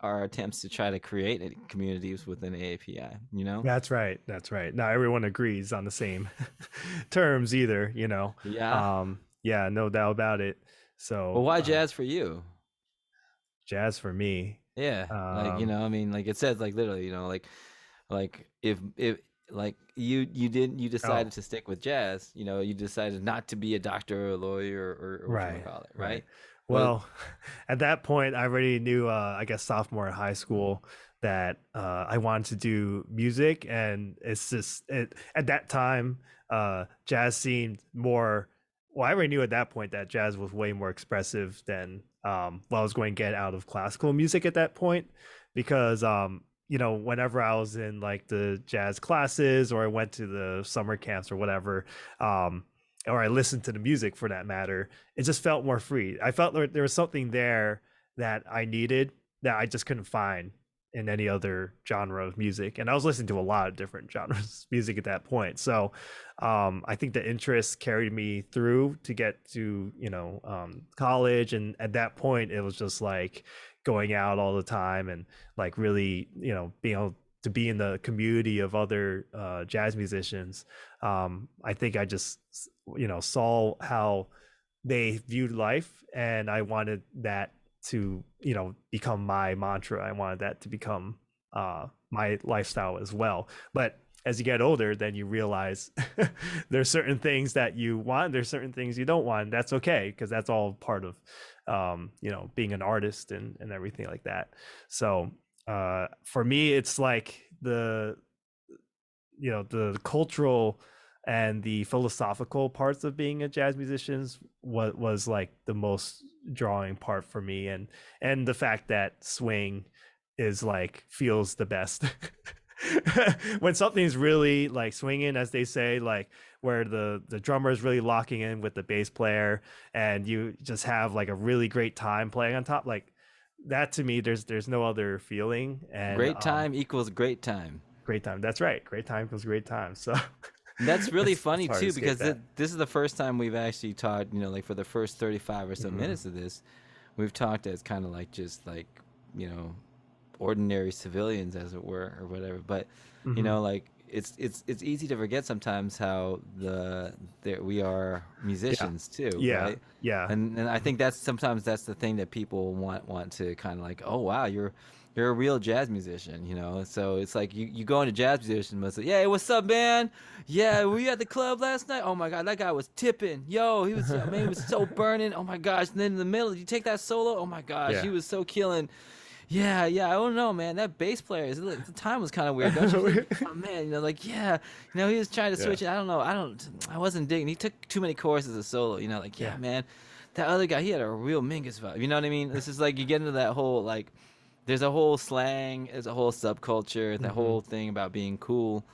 our attempts to try to create communities within AAPI. That's right. That's right. Not everyone agrees on the same terms either, you know. Yeah. Yeah, no doubt about it. Well, So, why jazz for you? jazz for me. Yeah, like Um, I mean, like it says, like literally, like if like you oh, decided to stick with jazz, you decided not to be a doctor or a lawyer or what you want right, to call it, right. right? What? Well, at that point, I already knew, I guess, sophomore in high school that I wanted to do music. And at that time, jazz seemed more, well, I already knew at that point that jazz was way more expressive than what I was going to get out of classical music at that point. Because, whenever I was in like the jazz classes or I went to the summer camps or whatever, um, or I listened to the music for that matter, it just felt more free. I felt like there was something there that I needed that I just couldn't find in any other genre of music. And I was listening to a lot of different genres of music at that point. So I think the interest carried me through to get to, college. And at that point, it was just like going out all the time and like really, being able to be in the community of other jazz musicians. I think I just, saw how they viewed life, and I wanted that to, become my mantra. I wanted that to become my lifestyle as well. But as you get older, then you realize there's certain things that you want, there's certain things you don't want. That's okay, because that's all part of being an artist and everything like that. So for me, it's like the cultural and the philosophical parts of being a jazz musician was like the most drawing part for me, and the fact that swing is like feels the best. When something's really like swinging, as they say, like where the drummer is really locking in with the bass player and you just have like a really great time playing on top, like that, to me, there's no other feeling. And Great time equals great time. great time. That's right. Great time equals great time. So And that's really it's funny hard to too, escape because that. this is the first time we've actually talked, like for the first 35 or so Hmm. minutes of this, we've talked as kind of like just like, you know, ordinary civilians, as it were, or whatever. But Hmm. like it's easy to forget sometimes how there we are Yeah. musicians too, Yeah. right? Yeah. And I think that's sometimes that's the thing that people want to kind of like, oh wow, you're a real jazz musician, So it's like you go into jazz musician and say, yeah, what's up, man? Yeah, were you at the club last night? Oh my god, that guy was tipping. Yo, he was man, he was so burning. Oh my gosh. And then in the middle, did you take that solo? Oh my gosh, he Yeah. was so killing. Yeah, yeah. I don't know, man. That bass player, the time was kind of weird, don't you think? Oh man, like yeah, he was trying to Yeah. switch it. I don't know. I wasn't digging. He took too many choruses of solo. Like yeah, Yeah. man. That other guy, he had a real Mingus vibe. You know what I mean? This is like you get into that whole like, there's a whole slang, there's a whole subculture, the Hmm. whole thing about being cool.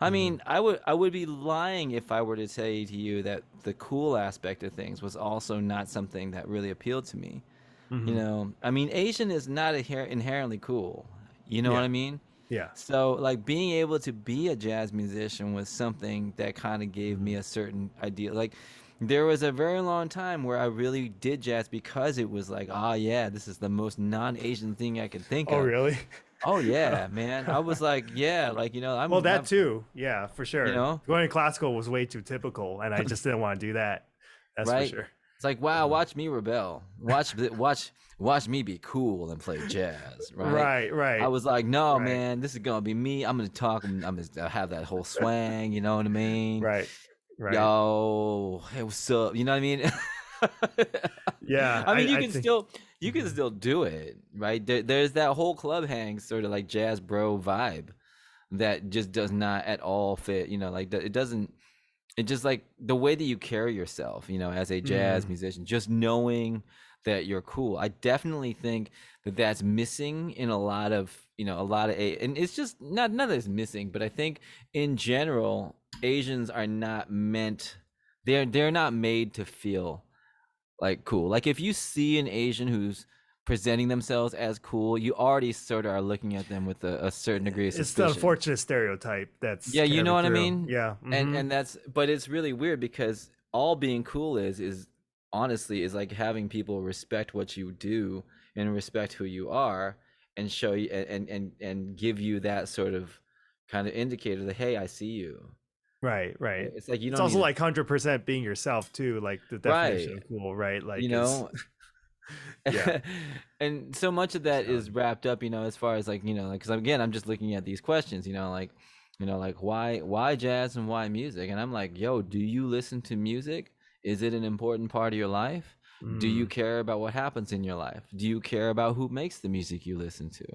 I Hmm. mean, I would be lying if I were to say to you that the cool aspect of things was also not something that really appealed to me. Hmm. I mean, Asian is not inherently cool. You know what Yeah. I mean? Yeah. So, like, being able to be a jazz musician was something that kind of gave me Hmm. a certain idea. Like, there was a very long time where I really did jazz because it was like, oh, yeah, this is the most non Asian thing I could think Oh, of. really? Oh, Oh. yeah, man. I was like, yeah, like, Well, that I'm, too. Yeah, for you sure. know, Going to classical was way too typical, and I just didn't want to do that. That's for right? sure. It's like, wow, Mhm. watch me rebel. Watch me be cool and play jazz, right? Right. I Right. was like, no, Right. man, this is gonna be me. I'm gonna talk. I'm gonna have that whole swang. You know what I mean? Right. Right. Yo, hey, what's up? You know what I mean? Yeah. I mean, I think. you can Mhm. still do it, right? There's that whole club hang sort of like jazz bro vibe that just does not at all fit. Like it doesn't. It just like the way that you carry yourself, as a jazz Mm. musician, just knowing that you're cool. I definitely think that's missing in a lot of, a lot of and it's just not that it's missing, but I think in general Asians are not meant, they're not made to feel like cool. Like if you see an Asian who's presenting themselves as cool, you already sort of are looking at them with a certain degree of It's the suspicion. unfortunate stereotype that's Yeah, you know carried what I through. mean? Yeah. And that's, but it's really weird because all being cool is honestly is like having people respect what you do and respect who you are, and show you and give you that sort of kind of indicator that, hey, I see you. Right, right. It's like you It's don't also need to, like 100% being yourself too, like the definition right, of cool, right? you Like is know. yeah. And so much of that is Challenge. wrapped up, as far as like, like, because again, I'm just looking at these questions, like, like why jazz and why music? And I'm like, yo, do you listen to music? Is it an important part of your life? Do you Mm, care about what happens in your life? Do you care about who makes the music you listen to?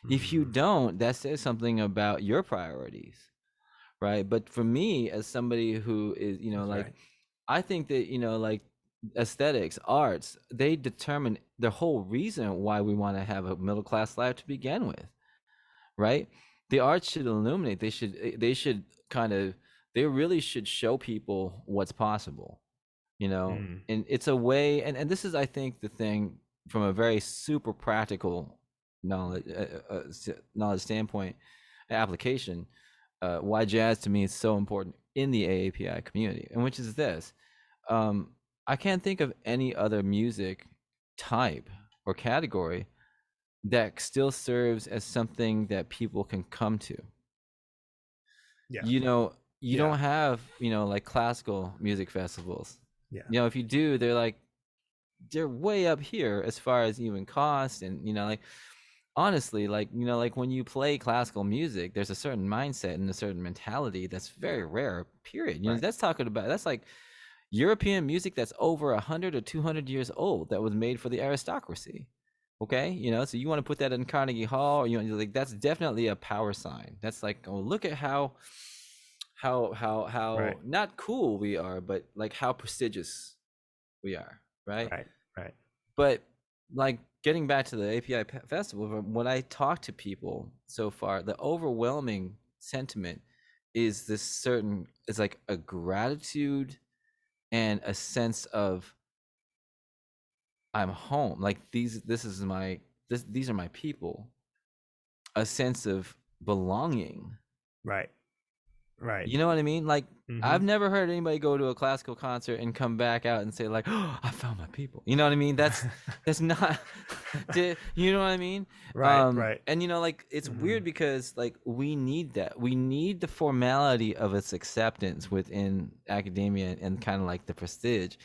If you mm, don't, that says something about your priorities, right? But for me, as somebody who is, that's like, right. I think that, like, aesthetics, arts, they determine the whole reason why we want to have a middle class life to begin with, right? The arts should illuminate. They should kind of, they really should show people what's possible, Mm, and it's a way, and this is, I think, the thing from a very super practical knowledge knowledge standpoint, application, why jazz to me is so important in the AAPI community, and which is this: um, I can't think of any other music type or category that still serves as something that people can come to. yeah. You Yeah. don't have, like classical music festivals. Yeah. If you do, they're way up here as far as even cost, and like, honestly, like, like when you play classical music, there's a certain mindset and a certain mentality that's very rare, period. Right. That's like European music that's over 100 or 200 years old, that was made for the aristocracy. Okay, so you want to put that in Carnegie Hall, or like, that's definitely a power sign. That's like, oh, look at how Right. not cool we are, but like how prestigious we are, right? Right. Right. But like, getting back to the API festival, when I talk to people so far, the overwhelming sentiment is this certain, it's like a gratitude and a sense of, I'm home. Like, these are my people. A sense of belonging. Right. Right. You know what I mean? Like, Mm-hmm. I've never heard anybody go to a classical concert and come back out and say like, "Oh, I found my people." You know what I mean? That's not. You know what I mean? Right. Right. And like, it's Mm-hmm. weird because like, we need that. We need the formality of its acceptance within academia and kind of like the prestige,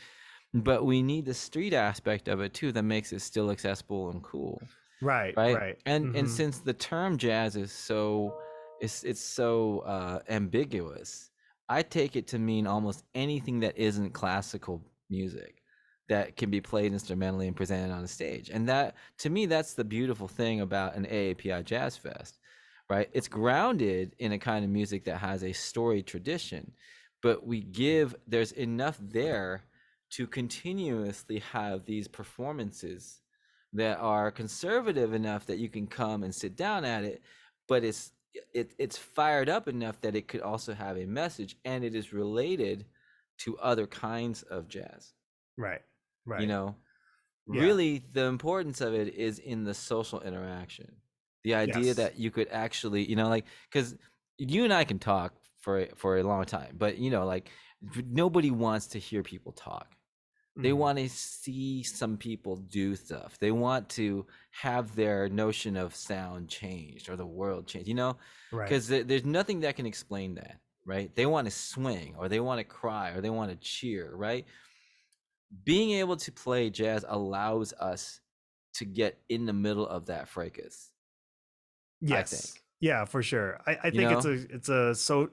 but we need the street aspect of it too, that makes it still accessible and cool, Right. right? Right. And Mm-hmm. since the term jazz is so, it's so ambiguous, I take it to mean almost anything that isn't classical music that can be played instrumentally and presented on a stage. And that, to me, that's the beautiful thing about an AAPI Jazz Fest, right? It's grounded in a kind of music that has a storied tradition, but there's enough there to continuously have these performances that are conservative enough that you can come and sit down at it, but it's fired up enough that it could also have a message, and it is related to other kinds of jazz. Right. You Right. know, Yeah. really, the importance of it is in the social interaction. The idea Yes. that you could actually, like, because you and I can talk for a long time, but like, nobody wants to hear people talk. They Mm. want to see some people do stuff. They want to have their notion of sound changed or the world changed, Right. because there's nothing that can explain that, right? They want to swing, or they want to cry, or they want to cheer, right? Being able to play jazz allows us to get in the middle of that fracas, I Yes. think, Yeah, for sure. I you think know? it's a so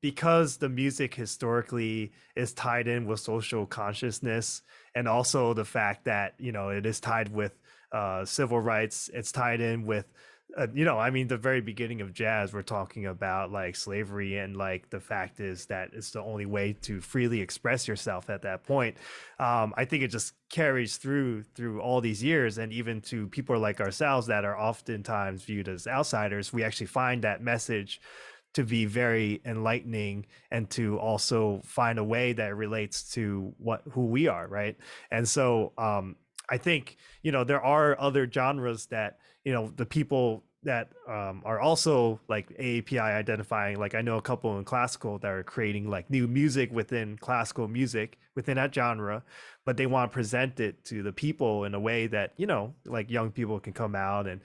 because the music historically is tied in with social consciousness, and also the fact that, it is tied with civil rights, it's tied in with I mean, the very beginning of jazz, we're talking about like slavery, and like the fact is that it's the only way to freely express yourself at that point. I think it just carries through all these years, and even to people like ourselves that are oftentimes viewed as outsiders, we actually find that message to be very enlightening, and to also find a way that relates to what who we are, right? And so I think, there are other genres that, the people that are also like AAPI identifying. Like I know a couple in classical that are creating like new music within classical music within that genre, but they want to present it to the people in a way that, like young people can come out and,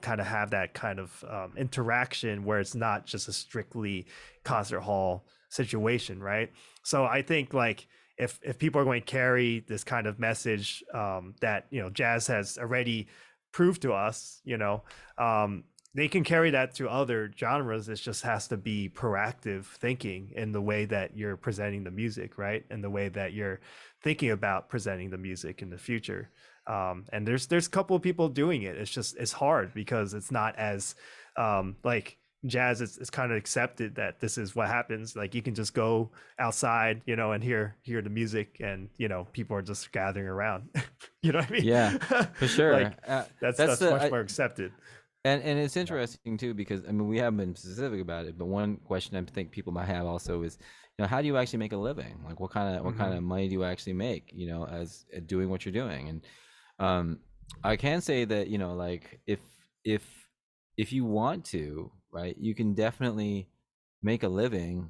kind of have that kind of interaction where it's not just a strictly concert hall situation, right? So I think like if people are going to carry this kind of message, that jazz has already proved to us, they can carry that to other genres. It just has to be proactive thinking in the way that you're presenting the music, right? And the way that you're thinking about presenting the music in the future. And there's a couple of people doing it. It's hard because it's not as like jazz. It's kind of accepted that this is what happens. Like you can just go outside, and hear the music, and people are just gathering around. You know what I mean? Yeah, for sure. Like that's That's that's the much more accepted. and it's Yeah. interesting too because I mean we haven't been specific about it, but one question I think people might have also is, how do you actually make a living? Like what kind of Hmm. money do you actually make? As doing what you're doing, and um, I can say that like if if you want to, right, you can definitely make a living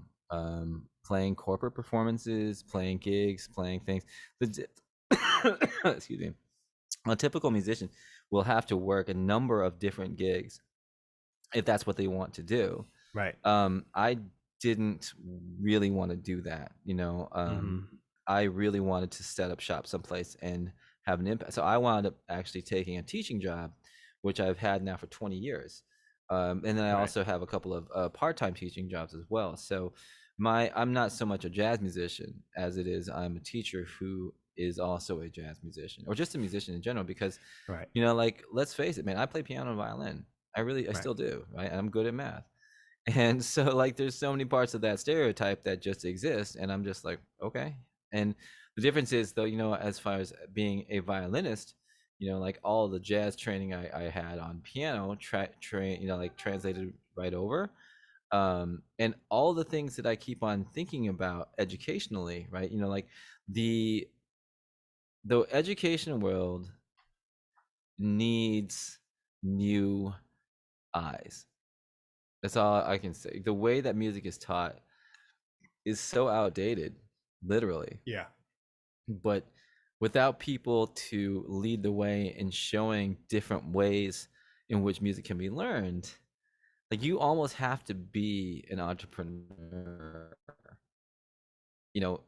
playing corporate performances, playing gigs, playing things. Excuse me. A typical musician will have to work a number of different gigs if that's what they want to do. Right. I didn't really want to do that. Hmm. I really wanted to set up shop someplace and have an impact. So I wound up actually taking a teaching job, which I've had now for 20 years. And then I Right. also have a couple of part-time teaching jobs as well. So I'm not so much a jazz musician as it is I'm a teacher who is also a jazz musician or just a musician in general because Right. like let's face it, man, I play piano and violin. I Right. still do, right? And I'm good at math. And so like there's so many parts of that stereotype that just exist and I'm just like, okay. And the difference is though, as far as being a violinist, like all the jazz training I had on piano train, like translated right over. And all the things that I keep on thinking about educationally, right? Like the the education world needs new eyes. That's all I can say. The way that music is taught is so outdated, literally. Yeah. But without people to lead the way in showing different ways in which music can be learned, like you almost have to be an entrepreneur,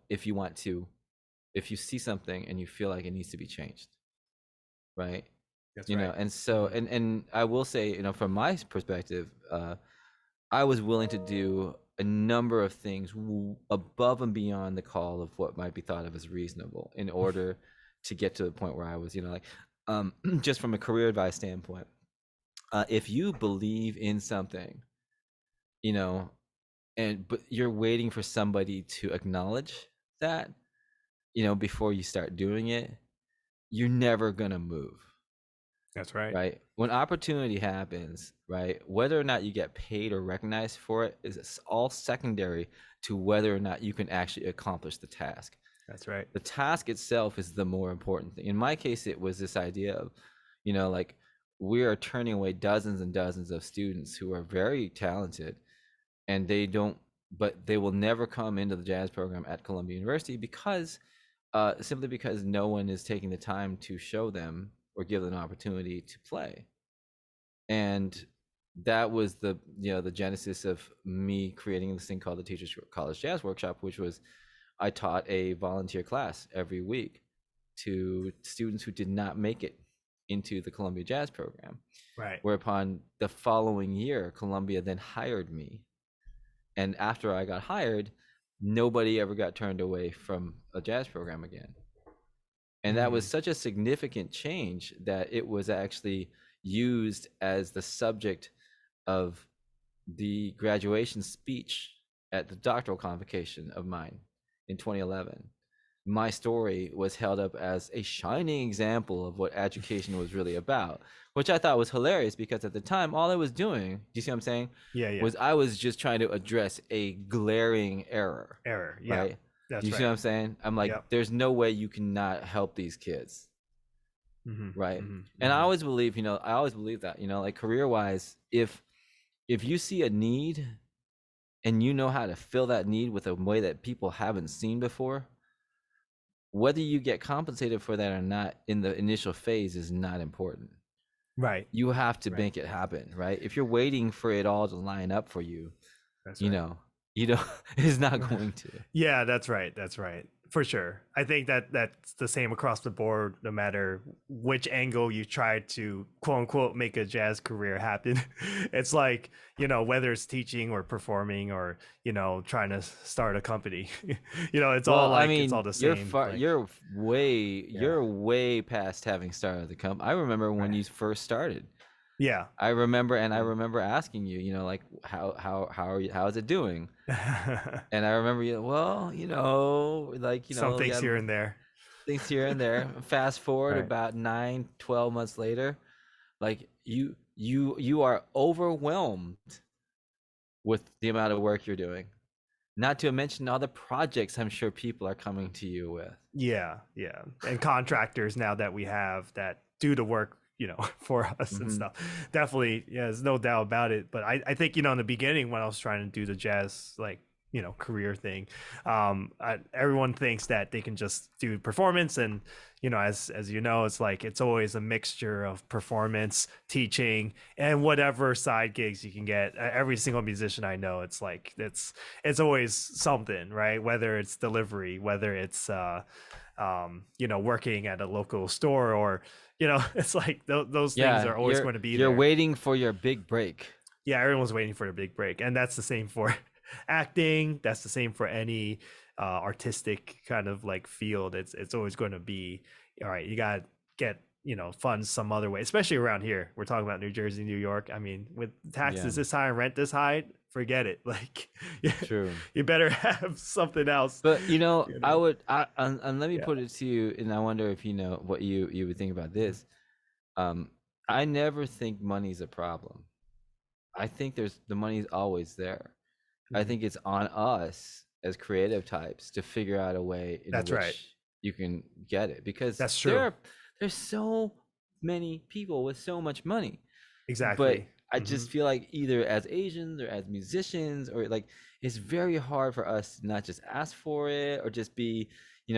if you want to, if you see something and you feel like it needs to be changed, right? That's right. And so Hmm. and I will say, from my perspective, I was willing to do a number of things above and beyond the call of what might be thought of as reasonable in order to get to the point where I was, like, just from a career advice standpoint, if you believe in something, you know, and but you're waiting for somebody to acknowledge that, before you start doing it, you're never gonna move. That's right. Right? When opportunity happens, right, whether or not you get paid or recognized for it is all secondary to whether or not you can actually accomplish the task. That's right. The task itself is the more important thing. In my case, it was this idea of, like we are turning away dozens and dozens of students who are very talented and they don't, but they will never come into the jazz program at Columbia University because simply because no one is taking the time to show them or give them an opportunity to play. And that was the genesis of me creating this thing called the Teachers College Jazz Workshop, which was I taught a volunteer class every week to students who did not make it into the Columbia Jazz program. Right. Whereupon the following year, Columbia then hired me. And after I got hired, nobody ever got turned away from a jazz program again. And that was Hmm. such a significant change that it was actually used as the subject of the graduation speech at the doctoral convocation of mine in 2011. My story was held up as a shining example of what education was really about, which I thought was hilarious because at the time, all I was doing, do you see what I'm saying? Yeah, yeah. Was I was just trying to address a glaring error, Error. Yeah. right? That's You see what right. I'm saying? I'm like, Yep. there's no way you cannot help these kids, Hmm. right? Hmm. And I Hmm. always believe, I always believe that, like career wise, if you see a need and you know how to fill that need with a way that people haven't seen before, whether you get compensated for that or not in the initial phase is not important. Right. You have to Right. make it happen, right? If you're waiting for it all to line up for you, That's you right. know, you know, it's not going to. Yeah, that's right. That's right. For sure. I think that that's the same across the board, no matter which angle you try to quote unquote make a jazz career happen. It's like, whether it's teaching or performing or, trying to start a company. It's all Well, I like it's all mean, the same. Like, yeah. you're way past having started the company. I remember when Right. you first started. Yeah. I Mm. remember asking you, like how are you, how is it doing? And I remember you, well, Some we things got here and there. things here and there. Fast forward Right. about 9, 12 months later, like you are overwhelmed with the amount of work you're doing. Not to mention all the projects I'm sure people are coming to you with. Yeah, yeah. And contractors now that we have that do the work, for us and Hmm. stuff. Definitely, yeah, there's no doubt about it. But I think, in the beginning when I was trying to do the jazz, like, career thing, everyone thinks that they can just do performance. And, as you know, it's like, it's always a mixture of performance, teaching, and whatever side gigs you can get. Every single musician I know, it's like, it's always something, right? Whether it's delivery, whether it's working at a local store, or it's like those things Yeah, are always going to be you're there. waiting for your big break. Yeah, everyone's waiting for a big break, and that's the same for acting. That's the same for any artistic kind of like field. It's always going to be, all right. You got to get funds some other way, especially around here. We're talking about New Jersey, New York. I mean, with Yeah, taxes this high and rent this high, forget it. Like, true. you better have something else. But You I know? would, and let me Yeah. put it to you, and I wonder if you know what you would think about this. Um, I never think money's a problem. I think the money's always there. I Mhm. think it's on us as creative types to figure out a way in That's right. which you can get it, because That's true. there's so many people with so much money. But Exactly. I Hmm. just feel like either as Asians or as musicians, or like it's very hard for us to not just ask for it or just be,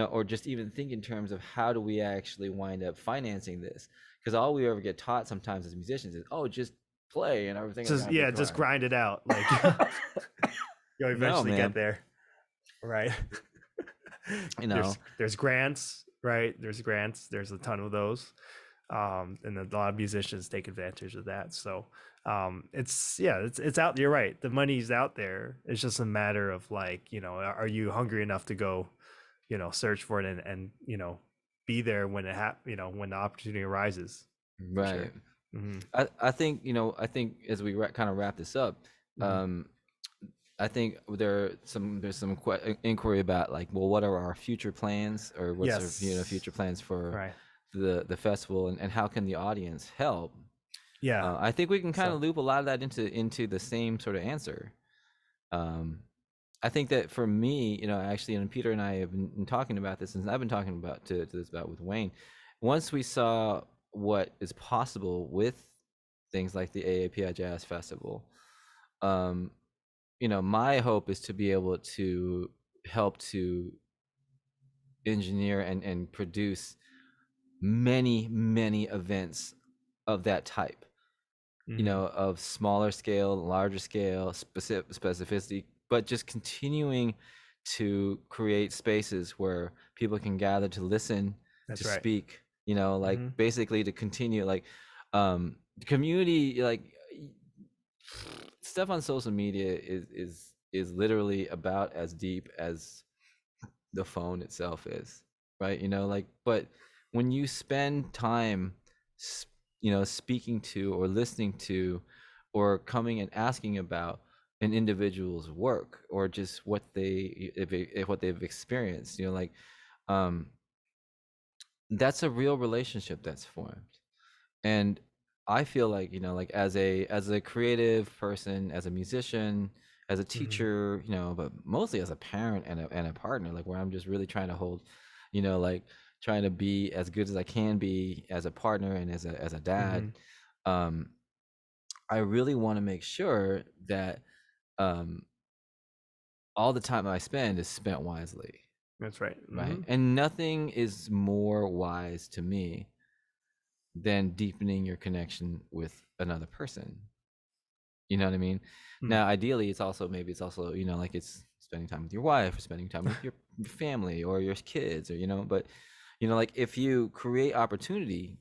or just even think in terms of how do we actually wind up financing this? Because all we ever get taught sometimes as musicians is, oh, just play and everything is Just, gonna be yeah, just fine. grind it out. Like, you'll No, eventually get man. there, right? You there's know, there's grants, right? There's grants. There's a ton of those, and a lot of musicians take advantage of that. So, it's, yeah, it's out. You're right. The money's out there. It's just a matter of, like, are you hungry enough to go, search for it, and be there when when the opportunity arises, for right. sure. Hmm. I think as we kind of wrap this up, Hmm. um, I think there's some inquiry about, like, well, what are our future plans, or what's our Yes. future plans for Right. the festival, and how can the audience help? Yeah. I think we can kind So, of loop a lot of that into the same sort of answer. Um, I think that for me, actually, and Peter and I have been talking about this, and I've been talking about to this about with Wayne. Once we saw what is possible with things like the AAPI Jazz Festival, um, my hope is to be able to help to engineer and produce many events of that type, mhm, of smaller scale, larger scale, specificity, but just continuing to create spaces where people can gather to listen, to that's right. speak, like Hmm. basically to continue, like, the community, like, stuff on social media is literally about as deep as the phone itself is, right? Like, but when you spend time speaking to or listening to or coming and asking about an individual's work or just what if what they've experienced, like um that's a real relationship that's formed. And I feel like, like as a creative person, as a musician, as a Hmm. teacher, but mostly as a parent and a partner, like where I'm just really trying to hold, like trying to be as good as I can be as a partner and as a dad. Hmm. um I really want to make sure that um all the time I spend is spent wisely, That's right. right? Hmm. And nothing is more wise to me than deepening your connection with another person. You know what I mean? Hmm. Now, ideally, it's also, like it's spending time with your wife or spending time with your family or your kids or, but, like if you create opportunity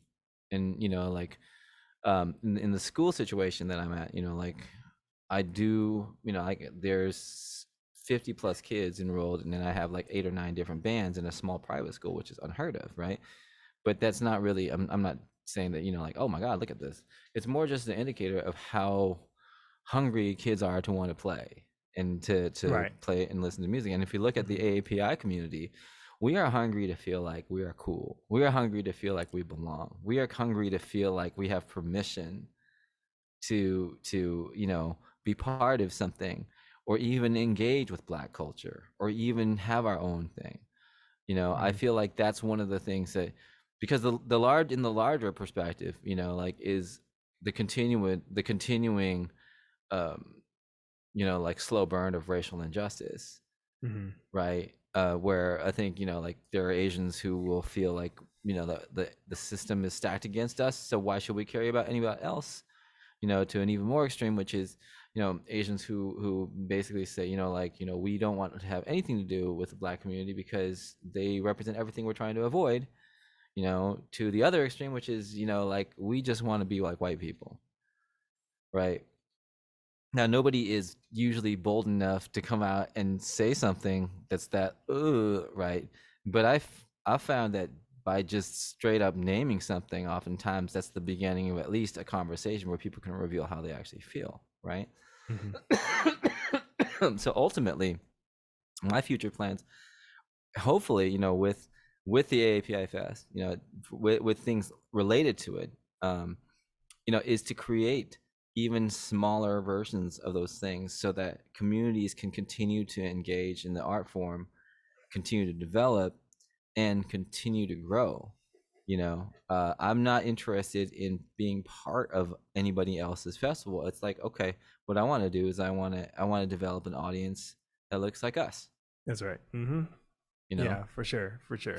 and, like, in the school situation that I'm at, like I do, like there's 50 plus kids enrolled and then I have like 8 or 9 different bands in a small private school, which is unheard of, right? But that's not really, I'm not saying that, like, oh my God, look at this. It's more just an indicator of how hungry kids are to want to play and to Right. play and listen to music. And if you look at the Hmm. AAPI community, we are hungry to feel like we are cool. We are hungry to feel like we belong. We are hungry to feel like we have permission to be part of something or even engage with Black culture or even have our own thing. I Hmm. feel like that's one of the things that, because the larger perspective, like is the continuing um like slow burn of racial injustice, Hmm. right? Where I think, like there are Asians who will feel like, the system is stacked against us, so why should we care about anybody else? To an even more extreme, which is, Asians who basically say, like, we don't want to have anything to do with the Black community because they represent everything we're trying to avoid. To the other extreme, which is, like we just want to be like white people, right? Now, nobody is usually bold enough to come out and say something that's that, right? But I found that by just straight up naming something, oftentimes that's the beginning of at least a conversation where people can reveal how they actually feel, right? Hmm. So ultimately, my future plans, hopefully, with the AAPI Fest, with things related to it, um, is to create even smaller versions of those things so that communities can continue to engage in the art form, continue to develop, and continue to grow. I'm not interested in being part of anybody else's festival. It's like, okay, what I want to do is I want to develop an audience that looks like us. That's right. Hmm. You know, Yeah, for sure, for sure.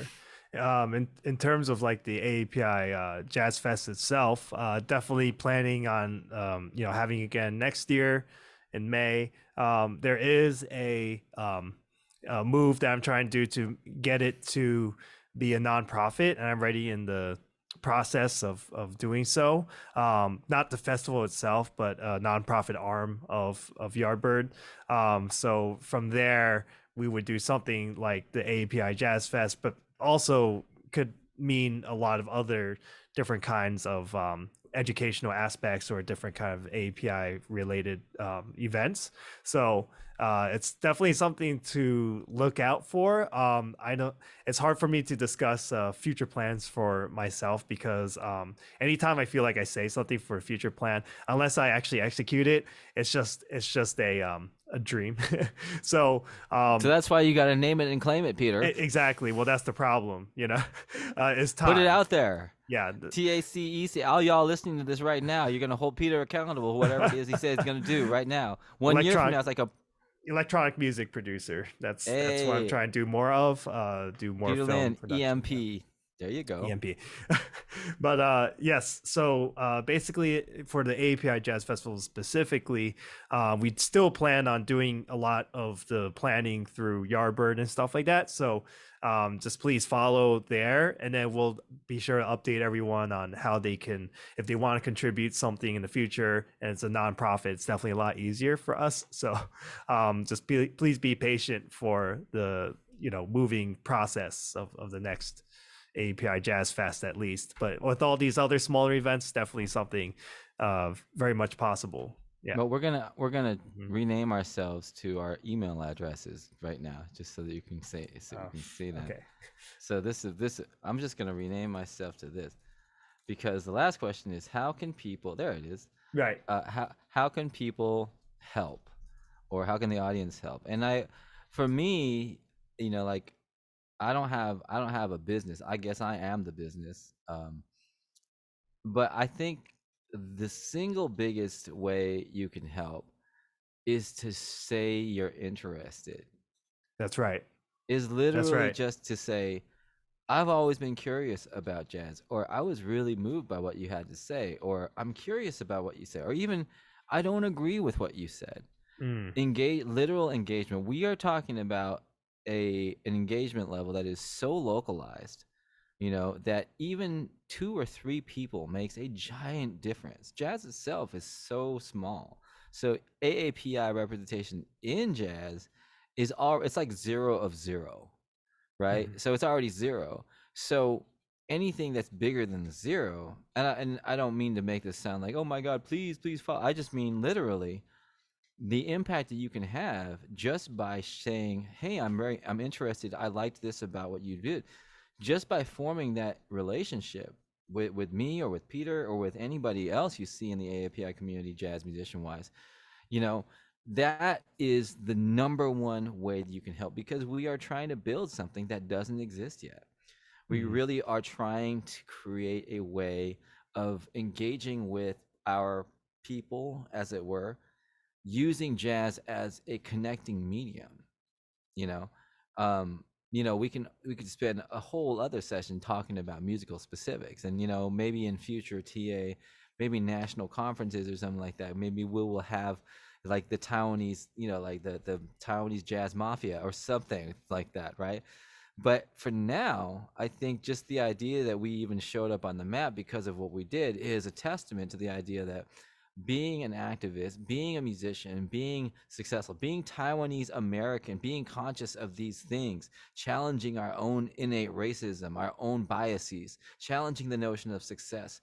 In terms of like the AAPI Jazz Fest itself, definitely planning on having again next year in May. There is a move that I'm trying to do to get it to be a nonprofit, and I'm already in the process of doing so. Not the festival itself, but a nonprofit arm of Yardbird. So from there we would do something like the AAPI Jazz Fest, but also could mean a lot of other different kinds of educational aspects or different kind of API related events. So it's definitely something to look out for. I know it's hard for me to discuss future plans for myself because anytime I feel like I say something for a future plan, unless I actually execute it, it's just a dream. So so um, that's why you got to name it and claim it, Peter. exactly. Well, that's the problem, it's Put it time. out there. Yeah, TACEC. All y'all listening to this right now, you're gonna hold Peter accountable, whatever it is he says he's gonna do right now. 1 year from electronic now, it's like a electronic music producer. That's what I'm hey, trying to do more of. Do more Peter film Lynn, production. Yeah. EMP. There you go. EMP. But yes, so basically for the API Jazz Festival specifically, we still plan on doing a lot of the planning through Yardbird and stuff like that. So just please follow there, and then we'll be sure to update everyone on how they can, if they want to contribute something in the future, and it's a nonprofit, it's definitely a lot easier for us. So please be patient for the moving process of the next AAPI Jazz Fest at least. But with all these other smaller events, definitely something very much possible. Yeah. But we're gonna Mhm. rename ourselves to our email addresses right now, just so that you can say so you Oh, can see them. okay. So this. I'm just gonna rename myself to this because the last question is how can people? There it is. Right. How can people help, or how can the audience help? And for me, like I don't have a business. I guess I am the business. But I think the single biggest way you can help is to say you're interested. That's right. Is That's literally right. just to say, I've always been curious about jazz, or I was really moved by what you had to say, or I'm curious about what you said, or even I don't agree with what you said. Mm, Literal engagement. We are talking about an engagement level that is so localized, that even 2 or 3 people makes a giant difference. Jazz itself is so small. So AAPI representation in jazz it's like 0 of 0, right? mhm. So it's already 0. So anything that's bigger than 0, and I don't mean to make this sound like, oh my God, please, please follow. I just mean literally the impact that you can have just by saying, hey, I'm interested. I liked this about what you did, just by forming that relationship with me or with Peter or with anybody else you see in the AAPI community, jazz musician wise, you know, that is the number one way that you can help, because we are trying to build something that doesn't exist yet. We Mhm. really are trying to create a way of engaging with our people, as it were, using jazz as a connecting medium. you know um we could spend a whole other session talking about musical specifics, and maybe in future maybe national conferences or something like that, maybe we will have like the Taiwanese, like the Taiwanese jazz mafia or something like that, right? But for now, I think just the idea that we even showed up on the map because of what we did is a testament to the idea that being an activist, being a musician, being successful, being Taiwanese American, being conscious of these things, challenging our own innate racism, our own biases, challenging the notion of success.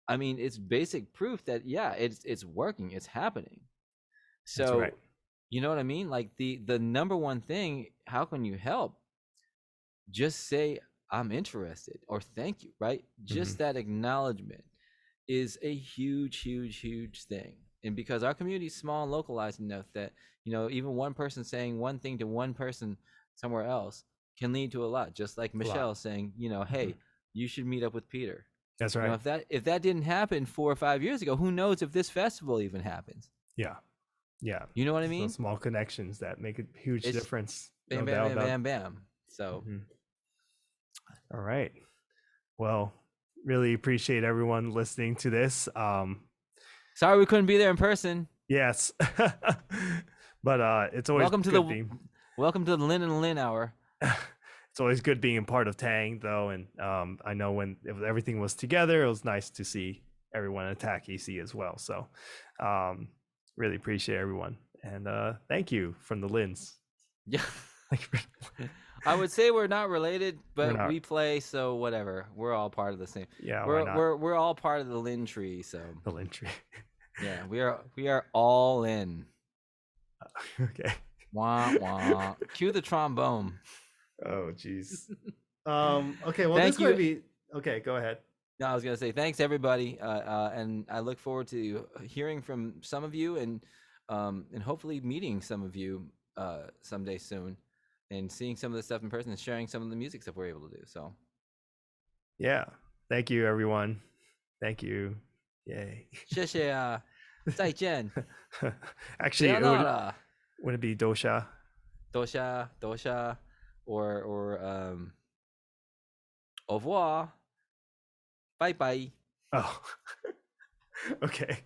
I mean, it's basic proof that yeah, it's working, it's happening. That's right. So, you know what I mean? Like the number one thing, how can you help? Just say I'm interested or thank you, right? Mhm. Just that acknowledgement is a huge, huge, huge thing. And because our community is small and localized enough that, even one person saying one thing to one person somewhere else can lead to a lot. Just like A lot. Michelle saying, Mhm. hey, you should meet up with Peter. That's right. If that didn't happen 4 or 5 years ago, who knows if this festival even happens? Yeah. Yeah. You know what I It's those mean? small connections that make a huge It's difference. No bam, bam, doubt bam, about. bam, bam. So Mhm. All right. Well, really appreciate everyone listening to this. sorry we couldn't be there in person. Yes. But it's always Welcome to good the being welcome to the Lin and Lin hour. it's always good being a part of Tang though, and I know when everything was together, it was nice to see everyone attack EC as well. So um, really appreciate everyone, and thank you from the Lins. Yeah. Like I would say we're not related, we're but not, we play, so whatever. We're all part of the same. yeah, why We're not we're we're all part of the Lin tree, so the Lin tree? yeah, we are all in. Okay. Wah wah. Cue the trombone. Oh, jeez. Okay. Well, this Thank might you. be okay. Go ahead. No, I was gonna say thanks everybody, and I look forward to hearing from some of you, and hopefully meeting some of you someday soon, and seeing some of the stuff in person and sharing some of the music stuff we're able to do. So Yeah. Thank you, everyone. Thank you. Yay. 谢谢啊，再见，Actually, it sayonara. would it be dosha? Dosha, dosha, or au revoir, bye bye. Oh, okay.